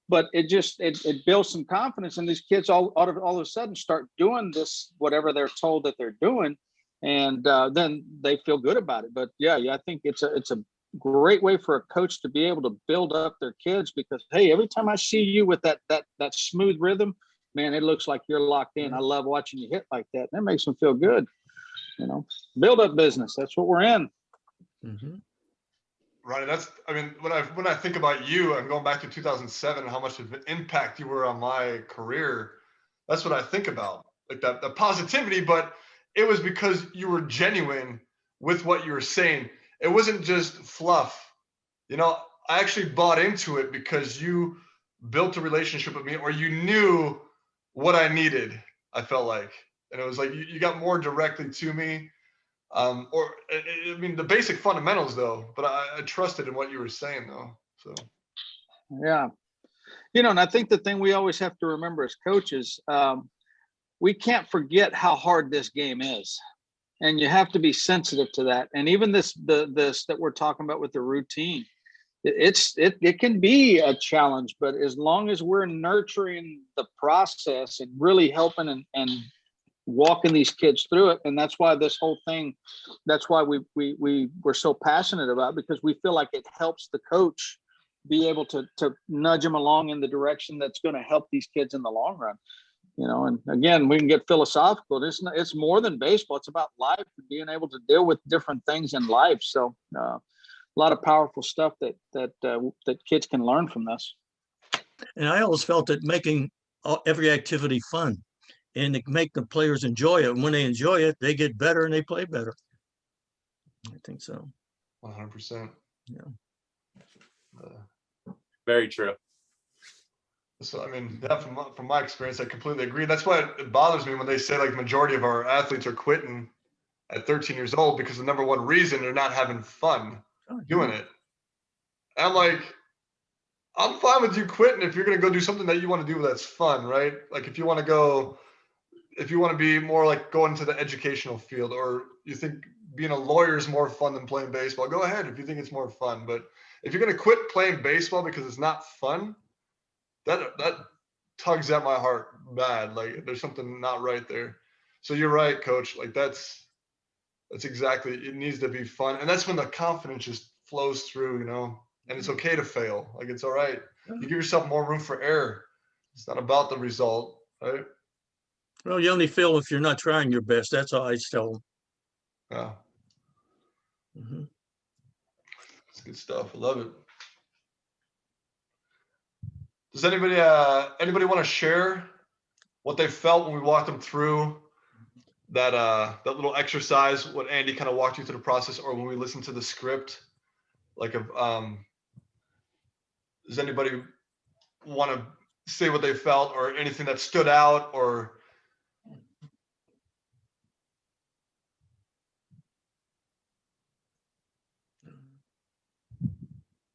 But it builds some confidence, and these kids all of a sudden start doing this, whatever they're told that they're doing, and then they feel good about it. But yeah, I think it's a great way for a coach to be able to build up their kids, because hey, every time I see you with that smooth rhythm, man, it looks like you're locked in. I love watching you hit like that. That makes them feel good. Build up business. That's what we're in. Mm-hmm. Ronnie, when I think about you, I'm going back to 2007, how much of an impact you were on my career. That's what I think about, like the positivity, but it was because you were genuine with what you were saying. It wasn't just fluff. I actually bought into it because you built a relationship with me, or you knew what I needed, I felt like. And it was like you got more directly to me. The basic fundamentals though, but I trusted in what you were saying though. So yeah, and I think the thing we always have to remember as coaches, we can't forget how hard this game is, and you have to be sensitive to that. And even this that we're talking about with the routine, it can be a challenge, but as long as we're nurturing the process and really helping and walking these kids through it. And that's why this whole thing, that's why we're so passionate about it, because we feel like it helps the coach be able to nudge them along in the direction that's going to help these kids in the long run. And again, we can get philosophical. It's more than baseball. It's about life and being able to deal with different things in life. So a lot of powerful stuff that kids can learn from this. And I always felt that making every activity fun and to make the players enjoy it. And when they enjoy it, they get better and they play better. I think so. 100%. Yeah. Very true. So, that from my experience, I completely agree. That's why it bothers me when they say like the majority of our athletes are quitting at 13 years old, because the number one reason they're not having fun doing it. And I'm like, I'm fine with you quitting if you're going to go do something that you want to do that's fun, right? Like if you want to be more like going to the educational field, or you think being a lawyer is more fun than playing baseball, go ahead if you think it's more fun. But if you're going to quit playing baseball because it's not fun, that tugs at my heart bad. Like there's something not right there. So you're right, coach. Like that's exactly, it needs to be fun. And that's when the confidence just flows through, and it's okay to fail. Like it's all right. You give yourself more room for error. It's not about the result, right? Well, you only fail if you're not trying your best. That's all I tell them. Yeah. Mm-hmm. That's good stuff. I love it. Does anybody want to share what they felt when we walked them through that little exercise, what Andy kind of walked you through the process, or when we listened to the script, like of Does anybody want to say what they felt or anything that stood out or?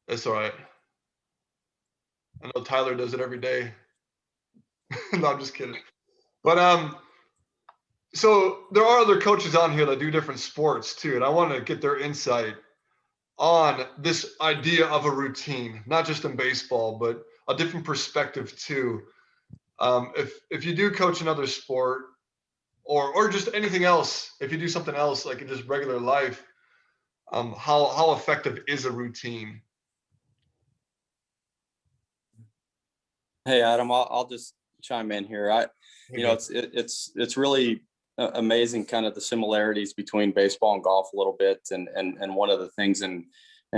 It's all right. I know Tyler does it every day. No, I'm just kidding. But so there are other coaches on here that do different sports too, and I want to get their insight on this idea of a routine, not just in baseball, but a different perspective too. If you do coach another sport or just anything else, if you do something else like in just regular life, how effective is a routine? Hey, Adam, I'll just chime in here. It's really amazing kind of the similarities between baseball and golf a little bit. And one of the things in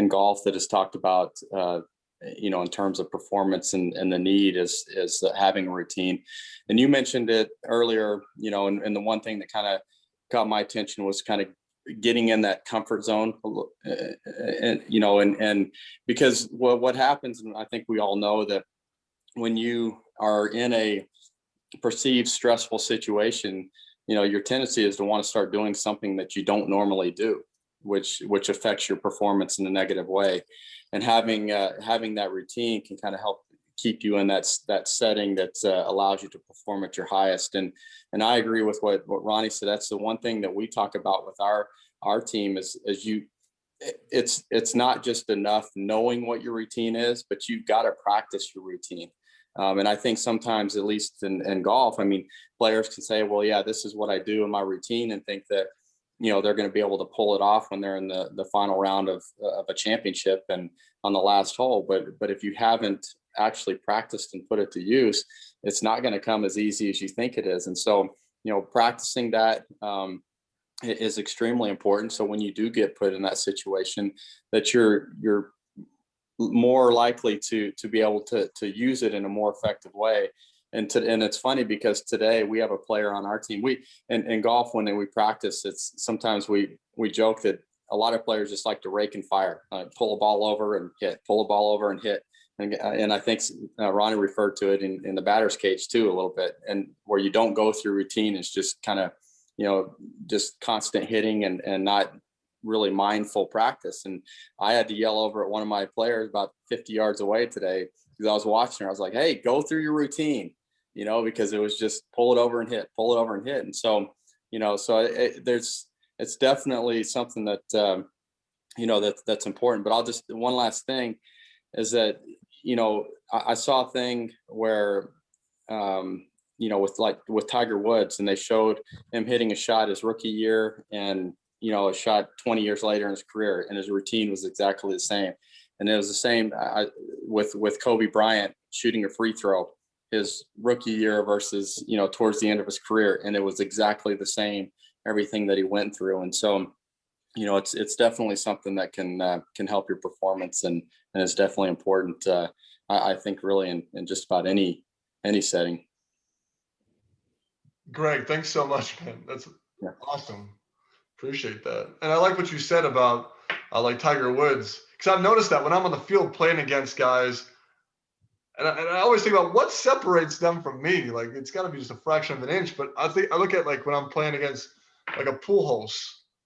golf that is talked about, in terms of performance and the need is having a routine. And you mentioned it earlier, and the one thing that kind of got my attention was kind of getting in that comfort zone, and because what happens, and I think we all know that when you are in a perceived stressful situation, your tendency is to want to start doing something that you don't normally do, which affects your performance in a negative way. And having that routine can kind of help keep you in that setting that allows you to perform at your highest. And I agree with what Ronnie said. That's the one thing that we talk about with our team is it's not just enough knowing what your routine is, but you've got to practice your routine. And I think sometimes, at least in golf, I mean, players can say, well, yeah, this is what I do in my routine, and think that, they're going to be able to pull it off when they're in the final round of a championship and on the last hole. But if you haven't actually practiced and put it to use, it's not going to come as easy as you think it is. And so, practicing that is extremely important. So when you do get put in that situation, that you're more likely to be able to use it in a more effective way. And it's funny because today we have a player on our team. In golf, when we practice, it's sometimes we joke that a lot of players just like to rake and fire, pull a ball over and hit, pull a ball over and hit. And I think Ronnie referred to it in the batter's cage too a little bit, and where you don't go through routine. It's just kind of, just constant hitting and not really mindful practice. And I had to yell over at one of my players about 50 yards away today because I was watching her. I was like, hey, go through your routine, because it was just pull it over and hit, pull it over and hit. And so, it's definitely something that, that's important. But one last thing is that, I saw a thing where, with Tiger Woods, and they showed him hitting a shot his rookie year and, a shot 20 years later in his career, and his routine was exactly the same. And it was the same with Kobe Bryant shooting a free throw his rookie year versus, towards the end of his career. And it was exactly the same, everything that he went through. And so, it's definitely something that can help your performance, and it's definitely important. I think really in just about any setting. Greg, thanks so much, man. That's awesome. Appreciate that. And I like what you said about like Tiger Woods, because I've noticed that when I'm on the field playing against guys, and I always think about what separates them from me. Like, it's got to be just a fraction of an inch. But I look at like when I'm playing against like a Pujols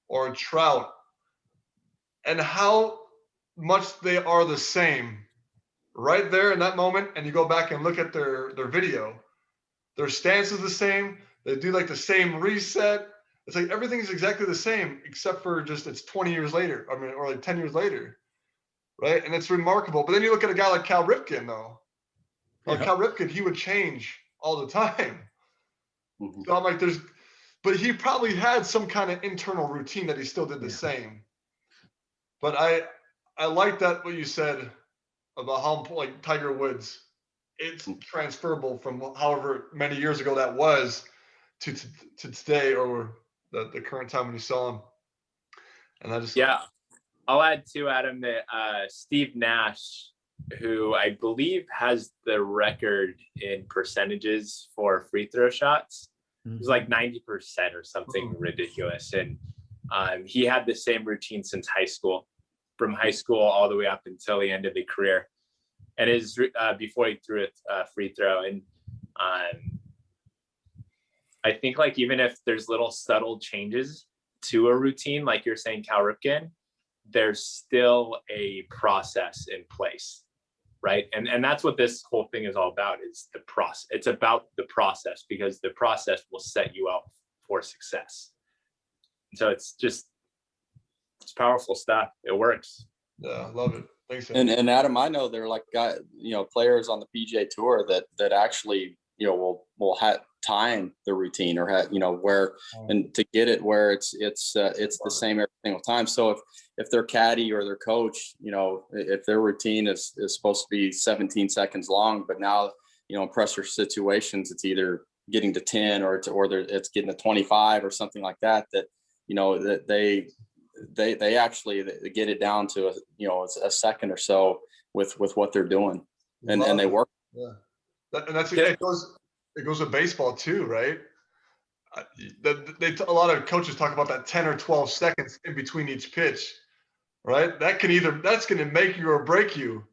or a Trout, and how much they are the same right there in that moment. And you go back and look at their video, their stance is the same. They do like the same reset. It's like everything's exactly the same, except for just it's 20 years later. I mean, or like 10 years later, right? And it's remarkable. But then you look at a guy like Cal Ripken, though. Like Cal Ripken, he would change all the time. Mm-hmm. So I'm like, but he probably had some kind of internal routine that he still did the same. But I like that what you said about how like Tiger Woods, it's transferable from however many years ago that was to today, or the current time when you saw him. And I'll add too, Adam, that Steve Nash, who I believe has the record in percentages for free throw shots, it was like 90% or something ridiculous. And he had the same routine since high school, from high school all the way up until the end of the career. and his before he threw a free throw. And I think like even if there's little subtle changes to a routine, like you're saying, Cal Ripken, there's still a process in place, right? And that's what this whole thing is all about, is the process. It's about the process, because the process will set you up for success. So it's powerful stuff. It works. Yeah, I love it. Thanks. And Adam, I know there are like players on the PGA Tour that actually, will have time the routine, or where, and to get it where it's the same every single time. So if their caddy or their coach, if their routine is supposed to be 17 seconds long, but now, in pressure situations, it's either getting to 10 or it's getting to 25 or something like that, that they actually get it down to a second or so with what they're doing, and they work. Yeah, and that's it goes with baseball too, right? A lot of coaches talk about that 10 or 12 seconds in between each pitch, right? That's going to make you or break you,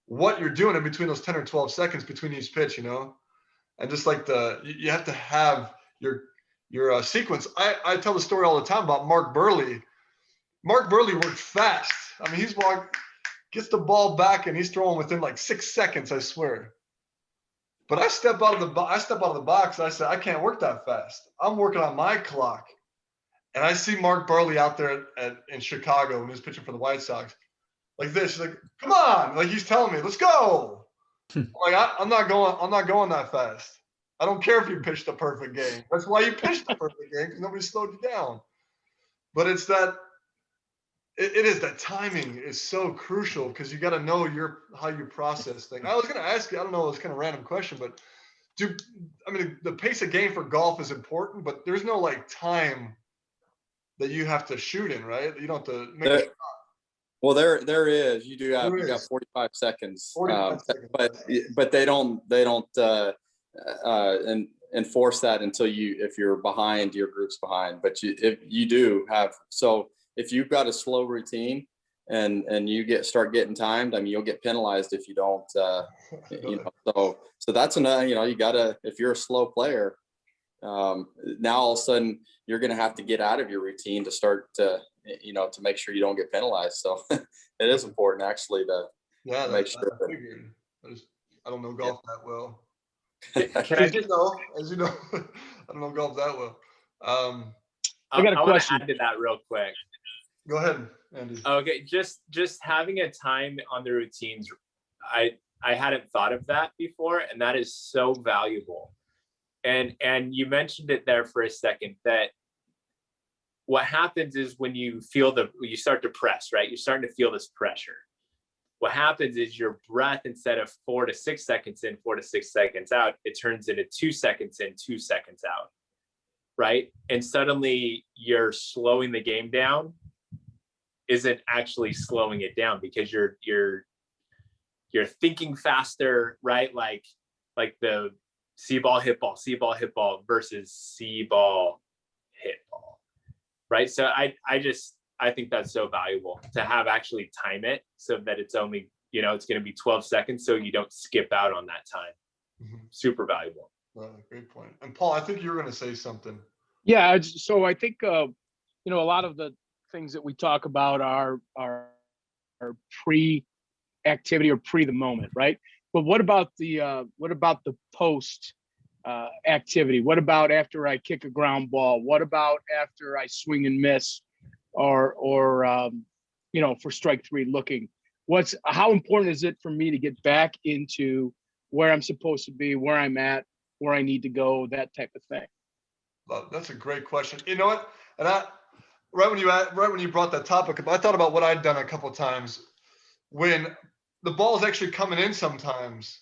what you're doing in between those 10 or 12 seconds between each pitch, and just like you have to have your sequence. I tell the story all the time about Mark Burley. Mark Burley worked fast. I mean, gets the ball back and he's throwing within like 6 seconds, I swear. But I step out of the box. And I said, I can't work that fast. I'm working on my clock. And I see Mark Burley out there in Chicago when he was pitching for the White Sox, like this. He's like, come on. Like, he's telling me, let's go. I'm not going that fast. I don't care if you pitched the perfect game. That's why you pitched the perfect game, because nobody slowed you down. But it's that it is that timing is so crucial, because you got to know how you process things. I was going to ask you, I don't know, it's kind of a random question, but the pace of game for golf is important, but there's no like time that you have to shoot in, right? You don't have to make a shot. Well, there is. You got 45 seconds. 45 seconds. But they don't enforce that until if you're behind, your group's behind. But if you do have, so if you've got a slow routine and you start getting timed, you'll get penalized if you don't. So that's another. You gotta, if you're a slow player, now all of a sudden you're going to have to get out of your routine to start to make sure you don't get penalized. So it is important actually to make sure. I don't know golf that well. As you know, I don't know golf that well. I got a question. I want to add to that real quick. Go ahead, Andy. Okay, just having a time on the routines, I hadn't thought of that before, and that is so valuable. And you mentioned it there for a second, that what happens is when you start to press, right? You're starting to feel this pressure. What happens is your breath, instead of 4 to 6 seconds in, 4 to 6 seconds out, it turns into 2 seconds in, 2 seconds out, right? And suddenly you're slowing the game down isn't actually slowing it down, because you're thinking faster, right? Like the see ball, hit ball versus see ball, hit ball, right? So I think that's so valuable to have actually time it, so that it's only, it's going to be 12 seconds, so you don't skip out on that time. Mm-hmm. Super valuable. Great point. And Paul, I think you were going to say something. Yeah. So I think, a lot of the things that we talk about are pre-activity or pre the moment, right? But what about the post activity? What about after I kick a ground ball? What about after I swing and miss, or for strike three looking? How important is it for me to get back into where I'm supposed to be, where I'm at, where I need to go, that type of thing? Well, that's a great question. You know what? And right when you brought that topic up, I thought about what I'd done a couple of times when the ball is actually coming in sometimes.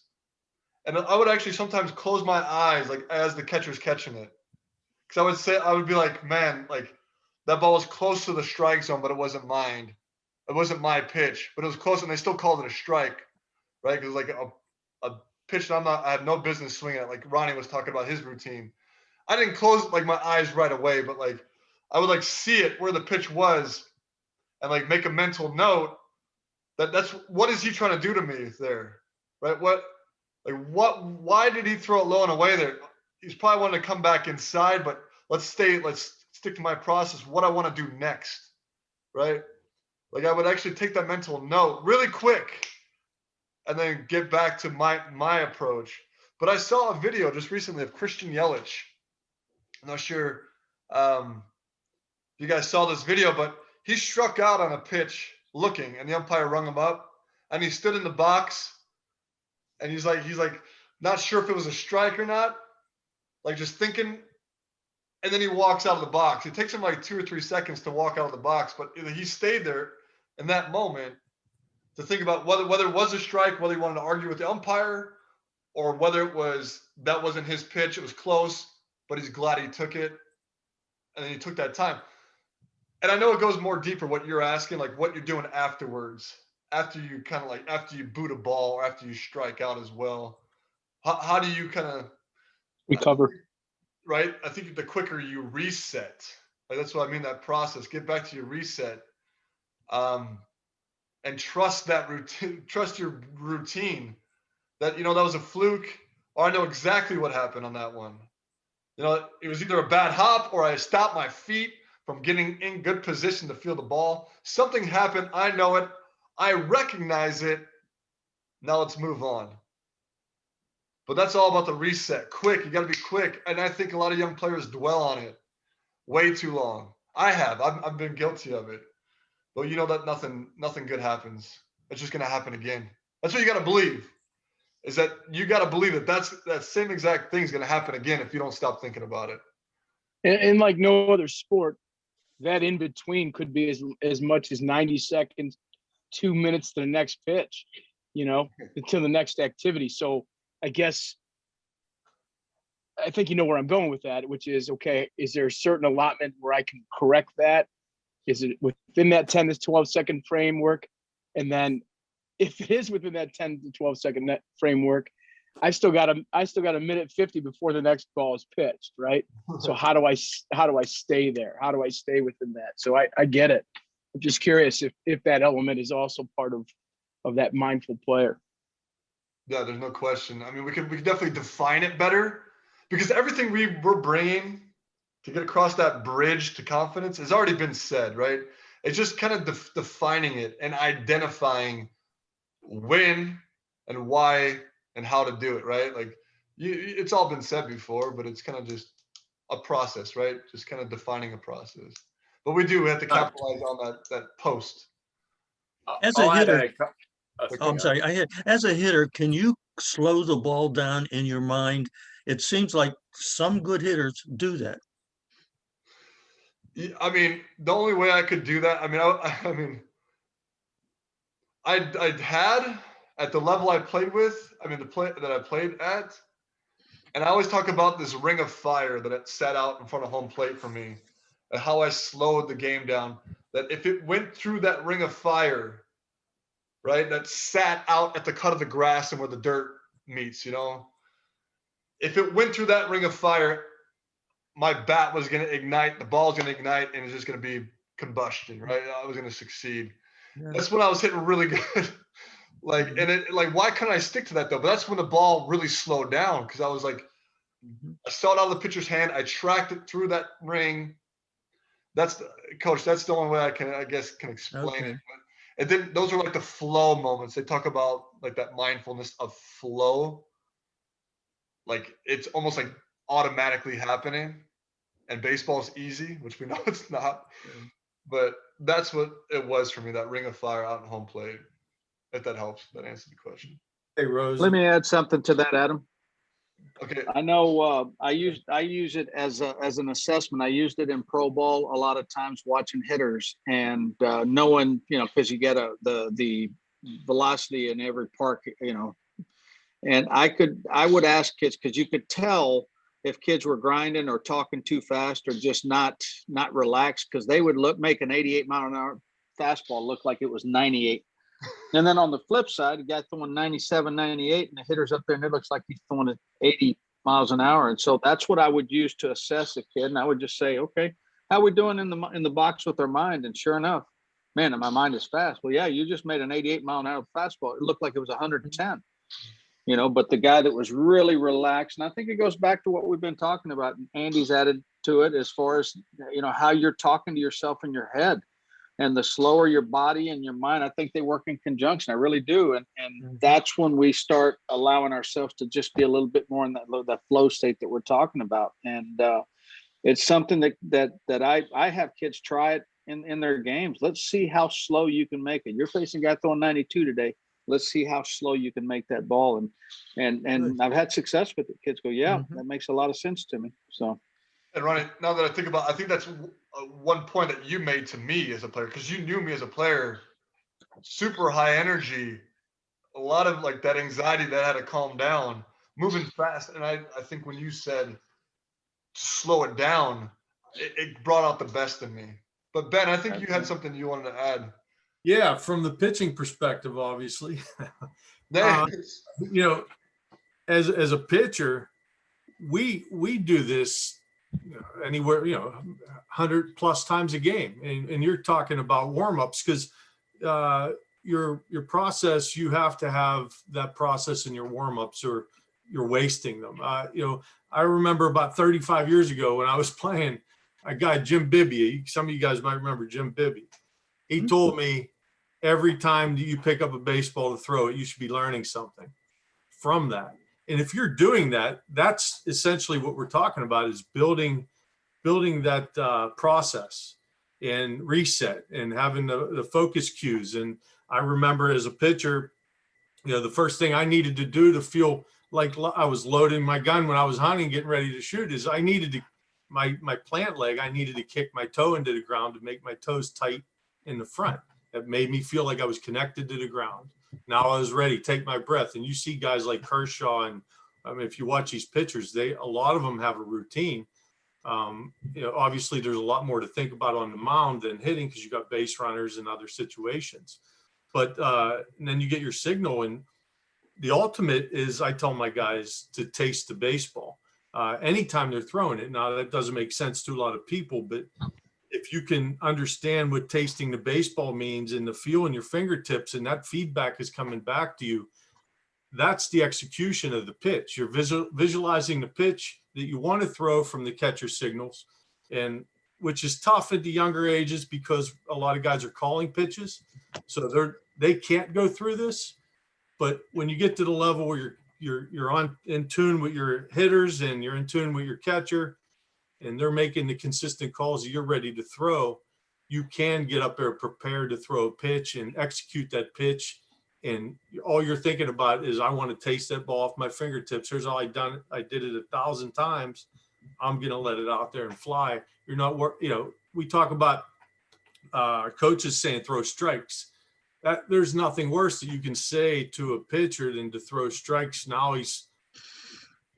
And I would actually sometimes close my eyes, like as the catcher's catching it. Because I would be like, man, like that ball was close to the strike zone, but it wasn't mine. It wasn't my pitch, but it was close, and they still called it a strike, right? Because like a pitch that I have no business swinging at, like Ronnie was talking about his routine. I didn't close like my eyes right away, but like I would like see it where the pitch was, and like make a mental note that's what is he trying to do to me there? right? Why did he throw it low and away there? He's probably wanting to come back inside, but let's stick to my process, what I want to do next, right? Like I would actually take that mental note really quick and then get back to my approach. But I saw a video just recently of Christian Yelich. I'm not sure if you guys saw this video, but he struck out on a pitch looking, and the umpire rung him up, and he stood in the box, and he's like not sure if it was a strike or not, like just thinking, and then he walks out of the box. It takes him like 2 or 3 seconds to walk out of the box, but he stayed there in that moment to think about whether it was a strike, whether he wanted to argue with the umpire, or whether that wasn't his pitch. It was close, but he's glad he took it, and then he took that time. And I know it goes more deeper what you're asking, like what you're doing afterwards, after you boot a ball or after you strike out as well. How do you kind of recover? Right? I think the quicker you reset, like that's what I mean, that process, get back to your reset, and trust that routine, trust your routine that, that was a fluke, or I know exactly what happened on that one. It was either a bad hop or I stopped my feet from getting in good position to feel the ball. Something happened. I know it. I recognize it. Now let's move on. But that's all about the reset. Quick. You got to be quick. And I think a lot of young players dwell on it way too long. I have. I've been guilty of it. But you know that nothing good happens. It's just going to happen again. That's what you got to believe. Is that you got to believe that same exact thing is going to happen again if you don't stop thinking about it. And like no other sport, that in between could be as much as 90 seconds, 2 minutes to the next pitch, until the next activity. So I guess I think you know where I'm going with that, which is, okay, is there a certain allotment where I can correct that? Is it within that 10 to 12 second framework? And then if it is within that 10 to 12 second net framework, I still got a minute 50 before the next ball is pitched, right? So how do I stay there? How do I stay within that? So I get it. I'm just curious if that element is also part of that mindful player. Yeah, there's no question. I mean, we could definitely define it better, because everything we're bringing to get across that bridge to confidence has already been said, right? It's just kind of defining it and identifying when and why and how to do it, right? Like it's all been said before, but it's kind of just a process, right? Just kind of defining a process. But we have to capitalize on that post. As a hitter, I'm sorry. As a hitter, can you slow the ball down in your mind? It seems like some good hitters do that. I mean, the only way I could do that, I'd had at the level I played with, that I played at, and I always talk about this ring of fire that it set out in front of home plate for me, and how I slowed the game down. That if it went through that ring of fire, right, that sat out at the cut of the grass and where the dirt meets, if it went through that ring of fire, my bat was going to ignite, the ball's going to ignite, and it's just going to be combustion, right? I was going to succeed. Yeah. That's when I was hitting really good. Why couldn't I stick to that though? But that's when the ball really slowed down, because I was like, I saw it out of the pitcher's hand. I tracked it through that ring. That's the only way I can explain it. And then those are like the flow moments. They talk about like that mindfulness of flow. Like it's almost like automatically happening, and baseball's easy, which we know it's not. Yeah. But that's what it was for me, that ring of fire out in home plate. If that helps, that answers the question. Hey, Rose. Let me add something to that, Adam. Okay. I know I use it as an assessment. I used it in pro ball a lot of times watching hitters and knowing, because you get the velocity in every park, and I would ask kids, because you could tell if kids were grinding or talking too fast or just not relaxed, because they would make an 88 mile an hour fastball look like it was 98. And then on the flip side, a guy throwing 97, 98, and the hitter's up there and it looks like he's throwing it 80 miles an hour. And so that's what I would use to assess a kid. And I would just say, okay, how are we doing in the box with our mind? And sure enough, man, my mind is fast. Well, yeah, you just made an 88 mile an hour fastball. It looked like it was 110. But the guy that was really relaxed, and I think it goes back to what we've been talking about, and Andy's added to it as far as, how you're talking to yourself in your head. And the slower your body and your mind, I think they work in conjunction. I really do. And that's when we start allowing ourselves to just be a little bit more in that flow state that we're talking about. And it's something that I have kids try it in their games. Let's see how slow you can make it. You're facing a guy throwing 92 today. Let's see how slow you can make that ball. And I've had success with it. Kids go, yeah, that makes a lot of sense to me. So. And Ronnie, now that I think that's one point that you made to me as a player, because you knew me as a player, super high energy, a lot of like that anxiety that had to calm down, moving fast. And I think when you said slow it down, it brought out the best in me. But Ben, I think you had something you wanted to add. Yeah, from the pitching perspective, obviously, as a pitcher, we do this anywhere, 100 plus times a game. And you're talking about warm-ups because your process, you have to have that process in your warm-ups or you're wasting them. I remember about 35 years ago when I was playing a guy, Jim Bibby. Some of you guys might remember Jim Bibby. He told me every time you pick up a baseball to throw it, you should be learning something from that. And if you're doing that, that's essentially what we're talking about is building that process and reset and having the focus cues. And I remember as a pitcher, the first thing I needed to do to feel like I was loading my gun when I was hunting, getting ready to shoot is I needed to, my plant leg, I needed to kick my toe into the ground to make my toes tight in the front. That made me feel like I was connected to the ground. Now I was ready, take my breath. And you see guys like Kershaw, and I mean, if you watch these pitchers, a lot of them have a routine. Obviously there's a lot more to think about on the mound than hitting because you got base runners and other situations. But and then you get your signal, and the ultimate is I tell my guys to taste the baseball anytime they're throwing it. Now that doesn't make sense to a lot of people, but if you can understand what tasting the baseball means and the feel in your fingertips and that feedback is coming back to you, that's the execution of the pitch. You're visualizing the pitch that you want to throw from the catcher signals, and which is tough at the younger ages because a lot of guys are calling pitches. So they can't go through this. But when you get to the level where you're in tune with your hitters and you're in tune with your catcher, and they're making the consistent calls that you're ready to throw, you can get up there prepared to throw a pitch and execute that pitch. And all you're thinking about is, I want to taste that ball off my fingertips. Here's all I did it 1,000 times. I'm going to let it out there and fly. You're not, we talk about coaches saying throw strikes. There's nothing worse that you can say to a pitcher than to throw strikes. Now he's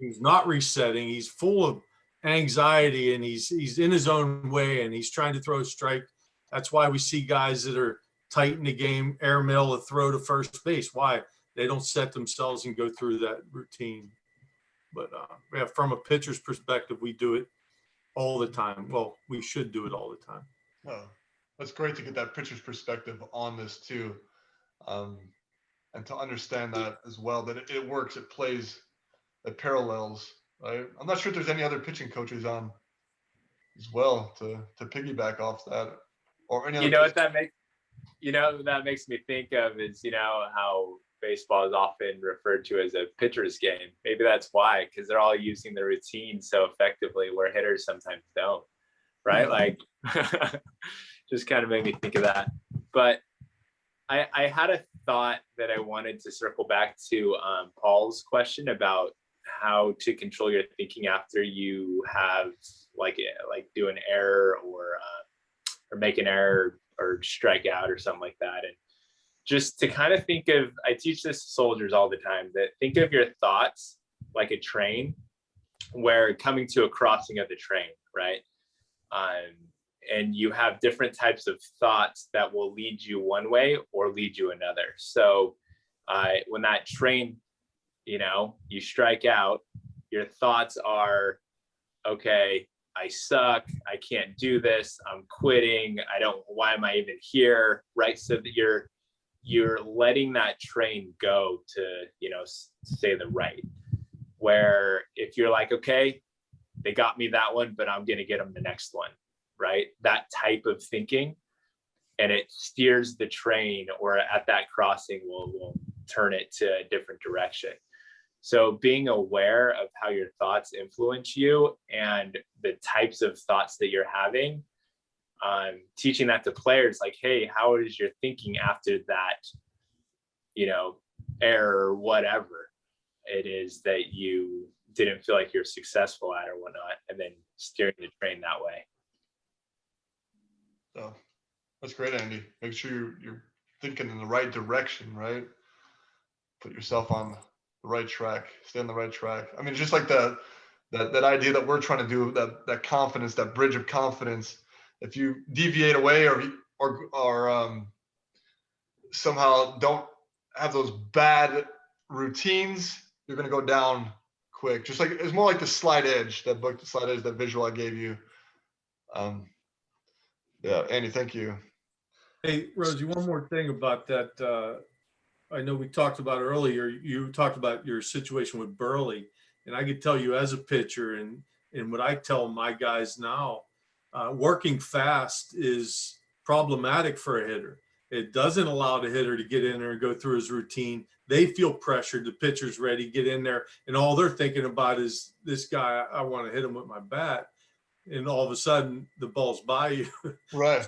not resetting. He's full of anxiety and he's in his own way and he's trying to throw a strike. That's why we see guys that are tight in the game, airmail a throw to first base. Why? They don't set themselves and go through that routine. But from a pitcher's perspective, we do it all the time. Well, we should do it all the time. Oh, that's great to get that pitcher's perspective on this too. And to understand that as well, that it works, it plays, it parallels, right? I'm not sure if there's any other pitching coaches on as well to piggyback off that, or any other. That makes me think of is, how baseball is often referred to as a pitcher's game. Maybe that's why, because they're all using the routine so effectively where hitters sometimes don't, right? Like, just kind of made me think of that. But I had a thought that I wanted to circle back to Paul's question about how to control your thinking after you have like do an error or make an error or strike out or something like that. And just to kind of think of, I teach this to soldiers all the time, that think of your thoughts like a train where coming to a crossing of the train, right? And you have different types of thoughts that will lead you one way or lead you another. So when that train, you strike out, your thoughts are, okay, I suck, I can't do this, I'm quitting, why am I even here, right? So that you're you're letting that train go to, say the right, where if you're like, okay, they got me that one, but I'm going to get them the next one, right? That type of thinking, and it steers the train, or at that crossing will turn it to a different direction. So being aware of how your thoughts influence you and the types of thoughts that you're having, teaching that to players, like, hey, how is your thinking after that, error or whatever it is that you didn't feel like you're successful at or whatnot, and then steering the train that way. So that's great, Andy. Make sure you're thinking in the right direction, right? Put yourself on the right track, stay on the right track. I mean, just like that idea that we're trying to do, that confidence, that bridge of confidence. If you deviate away or somehow don't have those bad routines, you're going to go down quick. Just like it's more like the Slide Edge, that book, The Slide Edge, that visual I gave you. Yeah, Andy, thank you. Hey, Rosie, one more thing about that. I know we talked about earlier, you talked about your situation with Burley, and I could tell you as a pitcher and what I tell my guys now, working fast is problematic for a hitter. It doesn't allow the hitter to get in there and go through his routine. They feel pressured. The pitcher's ready, get in there, and all they're thinking about is this guy, I want to hit him with my bat. And all of a sudden the ball's by you. Right.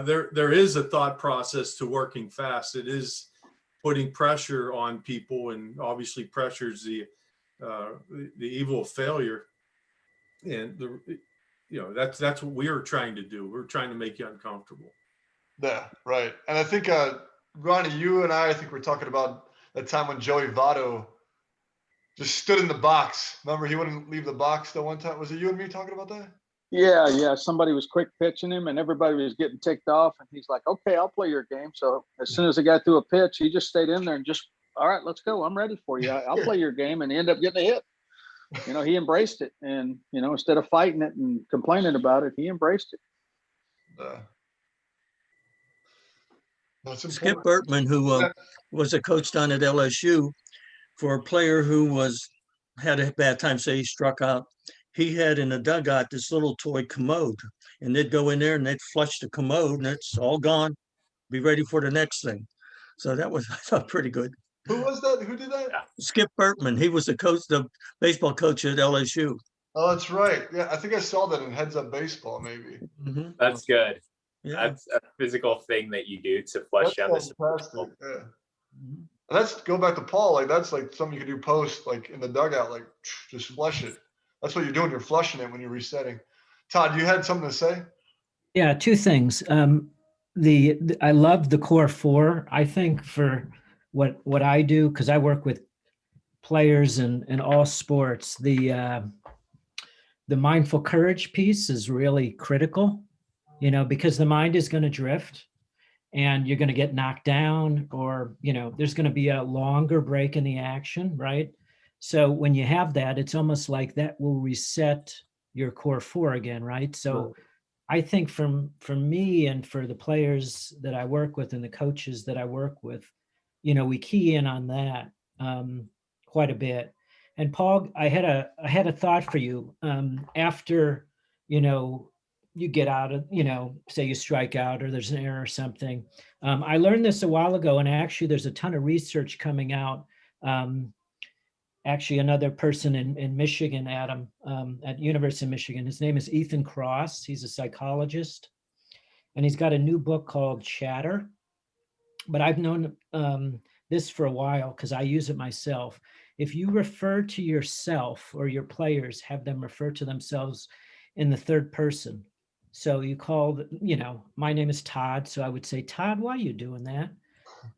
There is a thought process to working fast. It is putting pressure on people, and obviously pressure is the evil of failure. And that's what we are trying to do. We're trying to make you uncomfortable. Yeah, right. And I think Ronnie, you and I think we're talking about that time when Joey Votto just stood in the box. Remember, he wouldn't leave the box the one time. Was it you and me talking about that? Yeah. Somebody was quick pitching him, and everybody was getting ticked off. And he's like, "Okay, I'll play your game." So as soon as he got through a pitch, he just stayed in there and just, "All right, let's go. I'm ready for you. I'll play your game." And he ended up getting a hit. He embraced it, and instead of fighting it and complaining about it, he embraced it. That's Skip important. Bertman, who was a coach down at LSU, for a player who had a bad time, say he struck out, he had in the dugout this little toy commode, and they'd go in there and they'd flush the commode, and it's all gone. Be ready for the next thing. So that was, I thought, pretty good. Who was that? Who did that? Skip Bertman. He was the baseball coach at LSU. Oh, that's right. Yeah, I think I saw that in Heads Up Baseball, maybe. Mm-hmm. That's good. Yeah. That's a physical thing that you do to flush down the fantastic. Yeah. And that's, go back to Paul, like that's like something you could do post, like in the dugout, like just flush it. That's what you're doing. You're flushing it when you're resetting. Todd, you had something to say? Yeah, two things. I love the core four. I think for what I do, because I work with players in all sports, the mindful courage piece is really critical, because the mind is going to drift and you're going to get knocked down, or, there's going to be a longer break in the action, right? So when you have that, it's almost like that will reset your core four again, right? So I think from me and for the players that I work with and the coaches that I work with, we key in on that quite a bit. And Paul, I had a thought for you. After, you get out of, say you strike out or there's an error or something. I learned this a while ago, and actually there's a ton of research coming out. Actually, another person in Michigan, Adam, at University of Michigan, his name is Ethan Cross. He's a psychologist, and he's got a new book called Chatter. But I've known this for a while because I use it myself. If you refer to yourself, or your players have them refer to themselves in the third person. So you call, my name is Todd. So I would say, Todd, why are you doing that?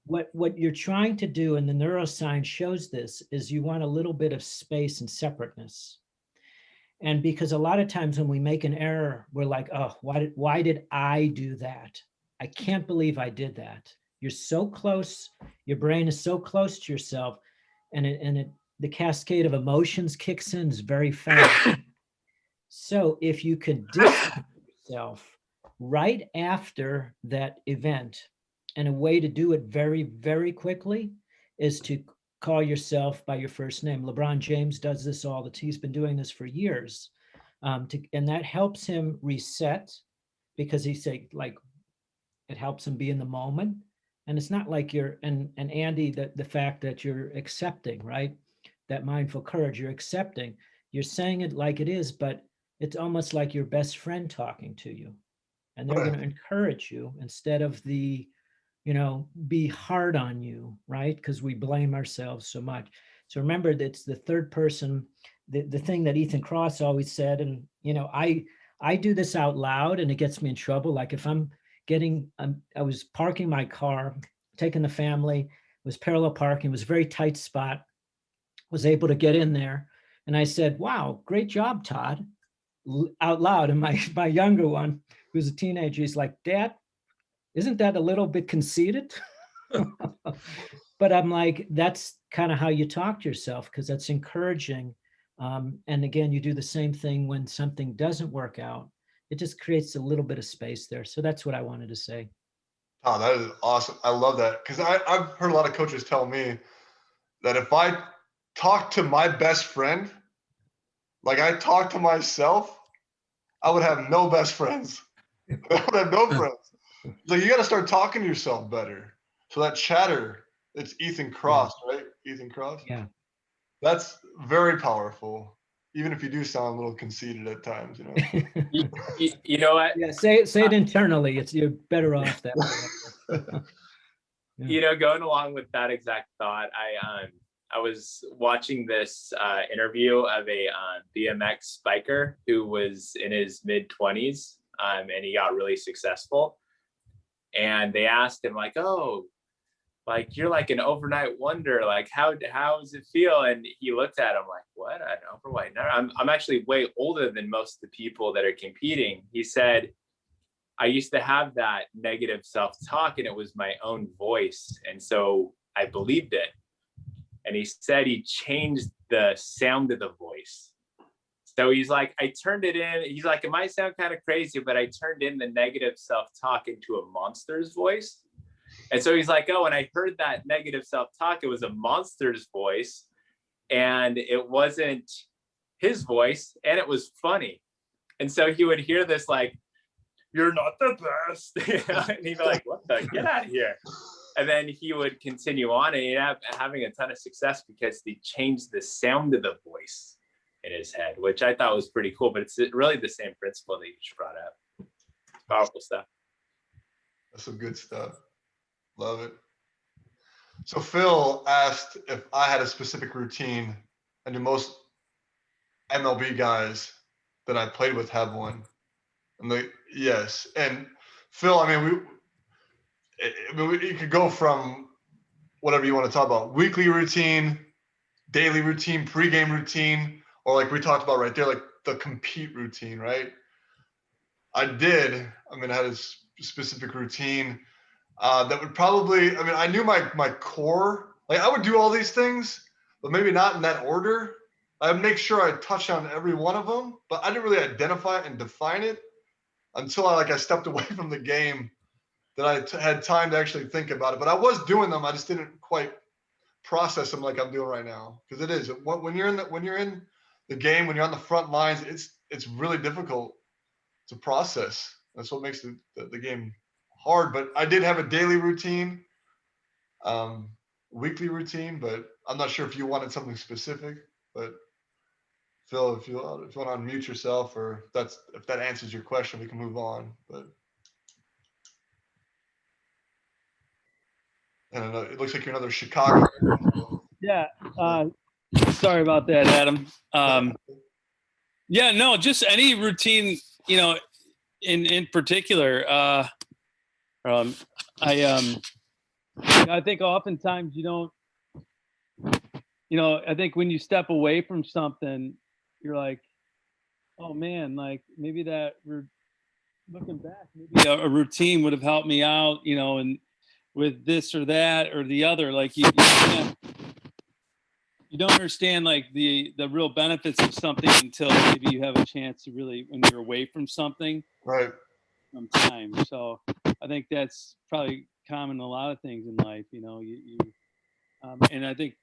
What you're trying to do, and the neuroscience shows this, is you want a little bit of space and separateness. And because a lot of times when we make an error, we're like, oh, why did I do that? I can't believe I did that. You're so close, your brain is so close to yourself, and the cascade of emotions kicks in is very fast. So if you could distance yourself right after that event, And a way to do it very, very quickly is to call yourself by your first name. LeBron James does this all the time. He's been doing this for years. And that helps him reset because he say like, it helps him be in the moment. And it's not like you're, and Andy, the fact that you're accepting, right? That mindful courage, you're accepting, you're saying it like it is, but it's almost like your best friend talking to you. And they're going to encourage you instead of the, be hard on you, right? Because we blame ourselves so much. So remember, that's the third person, the thing that Ethan Kross always said, and, I do this out loud and it gets me in trouble. Like if I'm I was parking my car, taking the family, it was parallel parking, it was a very tight spot, was able to get in there. And I said, wow, great job, Todd, out loud. And my younger one, who's a teenager, he's like, Dad, isn't that a little bit conceited? But I'm like, that's kind of how you talk to yourself, because that's encouraging. And again, you do the same thing when something doesn't work out. It just creates a little bit of space there. So that's what I wanted to say. Oh, that is awesome. I love that. Because I've heard a lot of coaches tell me that if I talk to my best friend, like I talk to myself, I would have no best friends. I would have no friends. So you got to start talking to yourself better. So that chatter, it's Ethan Kross, right? Ethan Kross? Yeah. That's very powerful. Even if you do sound a little conceited at times, You know what? Yeah, say it internally. You're better off that way. Going along with that exact thought, I was watching this interview of a BMX biker who was in his mid-20s, and he got really successful. And they asked him like, "Oh, like you're like an overnight wonder. Like how does it feel?" And he looked at him like, "What? An overnight wonder? I'm actually way older than most of the people that are competing." He said, "I used to have that negative self-talk, and it was my own voice, and so I believed it." And he said he changed the sound of the voice. So he's like, I turned it in. He's like, it might sound kind of crazy, but I turned in the negative self-talk into a monster's voice. And so he's like, oh, when I heard that negative self-talk, it was a monster's voice and it wasn't his voice and it was funny. And so he would hear this like, you're not the best. And he'd be like, what the, get out of here. And then he would continue on and he'd have having a ton of success because he changed the sound of the voice in his head, which I thought was pretty cool, but it's really the same principle that you just brought up. Powerful stuff. That's some good stuff. Love it. So Phil asked if I had a specific routine, and do most MLB guys that I played with have one? And yes. And Phil, I mean, you could go from whatever you want to talk about, weekly routine, daily routine, pregame routine, or like we talked about right there, like the compete routine, right? I had a specific routine that would probably, I knew my core, like I would do all these things, but maybe not in that order. I'd make sure I touched on every one of them, but I didn't really identify it and define it until I stepped away from the game, that I had time to actually think about it. But I was doing them. I just didn't quite process them like I'm doing right now. Because it is, when you're in the game, when you're on the front lines, it's really difficult to process. That's what makes the game hard. But I did have a daily routine, weekly routine, but I'm not sure if you wanted something specific. But Phil, if you want to unmute yourself, or if that answers your question, we can move on. But I don't know. It looks like you're another Chicago. Yeah. Sorry about that, Adam. Yeah, no, just any routine, in particular. I think oftentimes you don't, I think when you step away from something, you're like, oh man, like maybe looking back, maybe a routine would have helped me out, and with this or that or the other. Like you don't understand like the real benefits of something until maybe you have a chance to really, when you're away from something, right, some time. So I think that's probably common in a lot of things in life. You know, and I think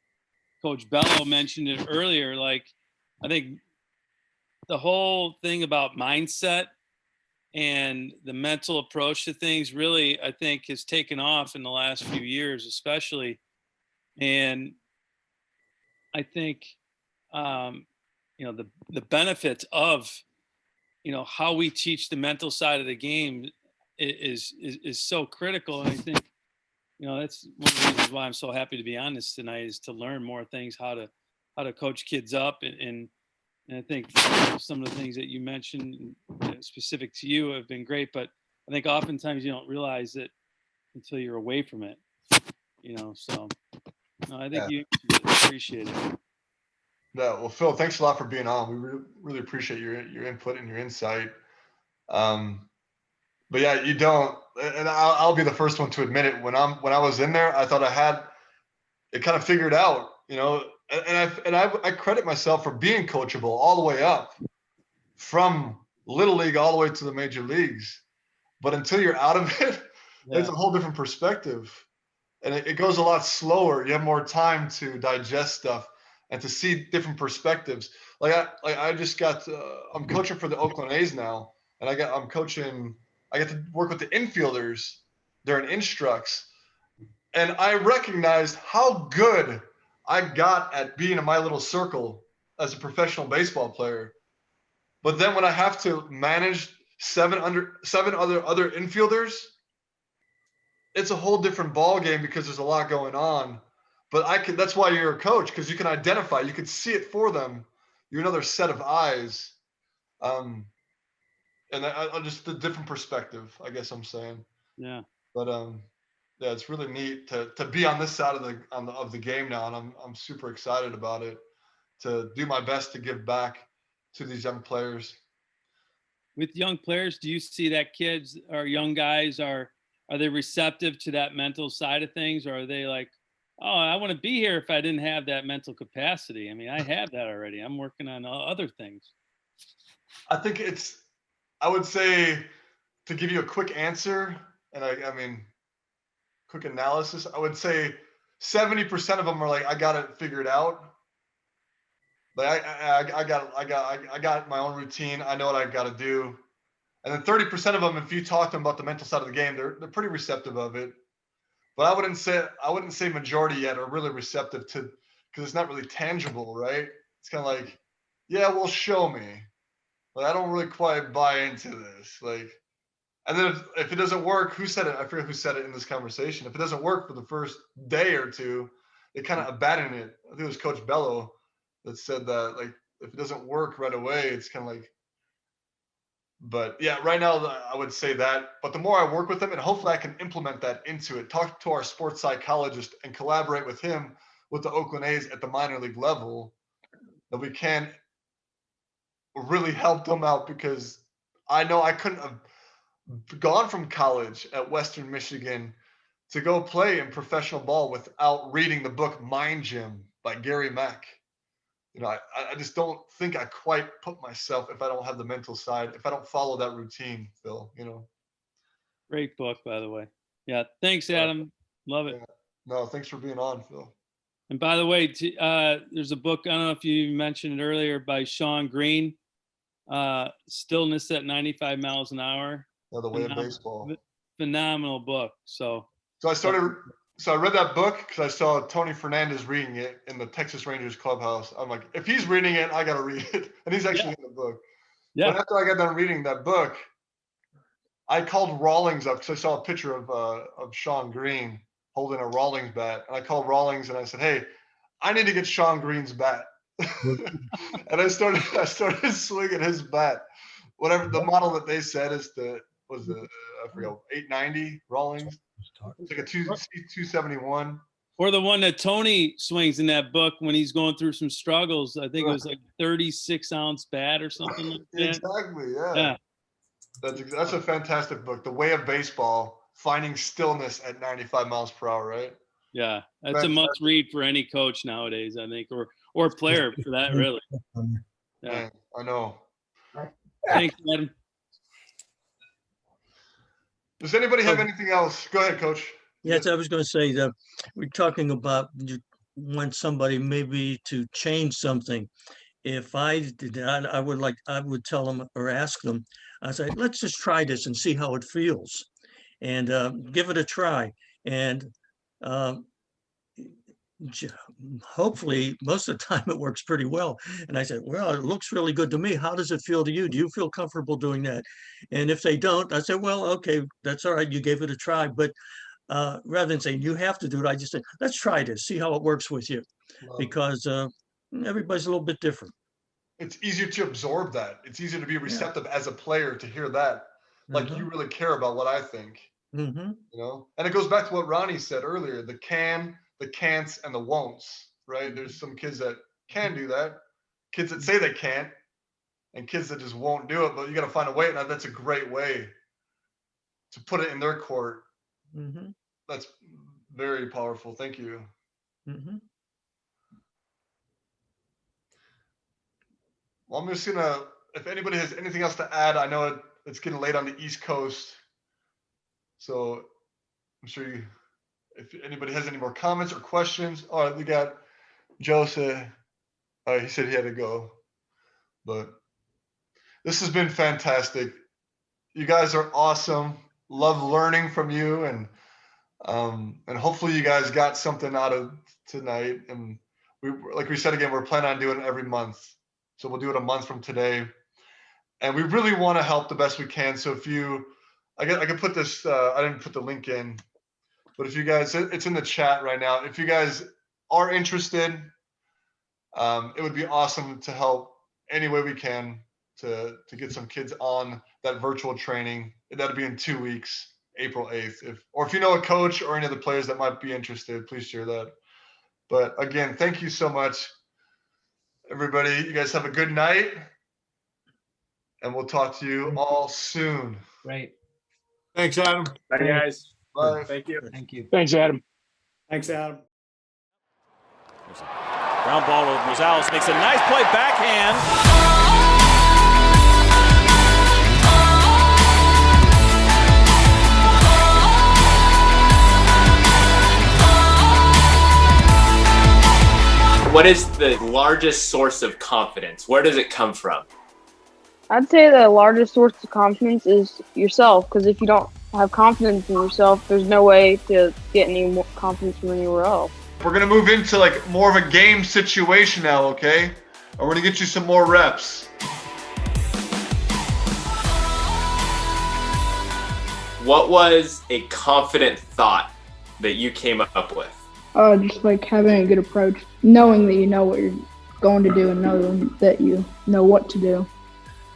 Coach Bello mentioned it earlier. Like, I think the whole thing about mindset and the mental approach to things really, I think, has taken off in the last few years, especially. And I think, you know, the benefits of, you know, how we teach the mental side of the game is so critical. And I think, you know, that's one of the reasons why I'm so happy to be on this tonight, is to learn more things, how to coach kids up. And I think, you know, some of the things that you mentioned, specific to you, have been great. But I think oftentimes you don't realize it until you're away from it, you know. So no, I think you appreciate it. Yeah, well, Phil, thanks a lot for being on. We really appreciate your input and your insight. But yeah, you don't, and I'll be the first one to admit it. When I was in there, I thought I had it kind of figured out, you know. And I credit myself for being coachable all the way up, from little league all the way to the major leagues. But until you're out of it, it's a whole different perspective, and it goes a lot slower. You have more time to digest stuff and to see different perspectives. I just got I'm coaching for the Oakland A's now, and I get to work with the infielders during instructs, and I recognized how good I got at being in my little circle as a professional baseball player. But then when I have to manage seven other infielders, it's a whole different ball game, because there's a lot going on. But that's why you're a coach, because you can identify, you can see it for them. You're another set of eyes. And I just a different perspective, I guess I'm saying. Yeah. But yeah, it's really neat to be on this side of the game now, and I'm super excited about it, to do my best to give back to these young players. With young players, do you see that kids or young guys are they receptive to that mental side of things, or are they like, oh, I want to be here if I didn't have that mental capacity? I mean, I have that already. I'm working on other things. I think I would say, to give you a quick answer, and I mean, quick analysis, I would say 70% of them are like, I got it figured out. Like I got my own routine. I know what I got to do. And then 30% of them, if you talk to them about the mental side of the game, they're pretty receptive of it. But I wouldn't say majority yet are really receptive to, because it's not really tangible, right? It's kind of like, yeah, well, show me. Like, I don't really quite buy into this. Like, and then if it doesn't work, who said it? I forget who said it in this conversation. If it doesn't work for the first day or two, they kind of abandon it. I think it was Coach Bello that said that, like, if it doesn't work right away, it's kind of like, but yeah, right now I would say that. But the more I work with them, and hopefully I can implement that into it, talk to our sports psychologist and collaborate with him with the Oakland A's at the minor league level, that we can really help them out, because I know I couldn't have gone from college at Western Michigan to go play in professional ball without reading the book Mind Gym by Gary Mack. You know, I just don't think I quite put myself, if I don't have the mental side, if I don't follow that routine, Phil, you know. Great book, by the way. Yeah. Thanks, Adam. Love it. Yeah. No, thanks for being on, Phil. And by the way, there's a book, I don't know if you mentioned it earlier, by Sean Green, Stillness at 95 miles an hour. The Way of Baseball. Phenomenal book. So I read that book because I saw Tony Fernandez reading it in the Texas Rangers clubhouse. I'm like, if he's reading it, I got to read it. And he's actually in the book. Yeah. But after I got done reading that book, I called Rawlings up, because I saw a picture of Sean Green holding a Rawlings bat. And I called Rawlings and I said, hey, I need to get Sean Green's bat. And I started swinging his bat. Whatever the model that they said is I forgot, 890 Rawlings. It's like a 271. Or the one that Tony swings in that book when he's going through some struggles. I think it was like 36-ounce bat or something like that. Exactly, yeah. That's a fantastic book. The Way of Baseball, Finding Stillness at 95 miles per hour, right? Yeah, that's a must read for any coach nowadays, I think, or player for that, really. Yeah, man, I know. Thanks, Adam. Does anybody have anything else? Go ahead, Coach. Yes, I was going to say that we're talking about you want somebody maybe to change something. If I did that, I would tell them or ask them, I say, let's just try this and see how it feels and give it a try. And um, j- hopefully most of the time it works pretty well. And I said, well, it looks really good to me. How does it feel to you? Do you feel comfortable doing that? And if they don't, I said, well, okay, that's all right. You gave it a try. But rather than saying you have to do it, I just said, let's try this, see how it works with you. Because everybody's a little bit different. It's easier to absorb that. It's easier to be receptive as a player to hear that. Like you really care about what I think. You know, and it goes back to what Ronnie said earlier: the can, the can'ts, and the won'ts. Right? There's some kids that can do that, kids that say they can't, and kids that just won't do it. But you got to find a way, and that's a great way to put it in their court. That's very powerful. Thank you. Well, I'm just gonna, if anybody has anything else to add, I know it's getting late on the East Coast. So I'm sure if anybody has any more comments or questions. All right, we got Joseph. He said he had to go. But this has been fantastic. You guys are awesome. Love learning from you, and hopefully you guys got something out of tonight. And like we said again, we're planning on doing it every month. So we'll do it a month from today. And we really want to help the best we can. So if I can put this, I didn't put the link in, but if you guys, it's in the chat right now. If you guys are interested, it would be awesome to help any way we can to get some kids on that virtual training. That'll be in 2 weeks, April 8th. If you know a coach or any of the players that might be interested, please share that. But again, thank you so much, everybody. You guys have a good night, and we'll talk to you all soon. Right. Thanks, Adam. Bye, guys. Bye. Thank you. Thank you. Thanks, Adam. Thanks, Adam. Ground ball with Rosales, makes a nice play backhand. What is the largest source of confidence? Where does it come from? I'd say the largest source of confidence is yourself, because if you don't have confidence in yourself, there's no way to get any more confidence from anywhere else. We're gonna move into like more of a game situation now, okay? And we're gonna get you some more reps. What was a confident thought that you came up with? Just like having a good approach, knowing that you know what you're going to do and knowing that you know what to do.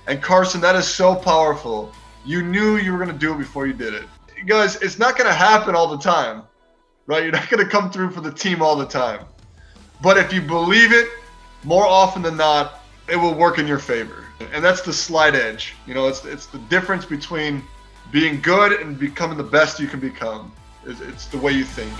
And Carson, that is so powerful. You knew you were going to do it before you did it. Guys, it's not going to happen all the time, right? You're not going to come through for the team all the time. But if you believe it, more often than not, it will work in your favor. And that's the slight edge. You know, it's the difference between being good and becoming the best you can become. It's the way you think.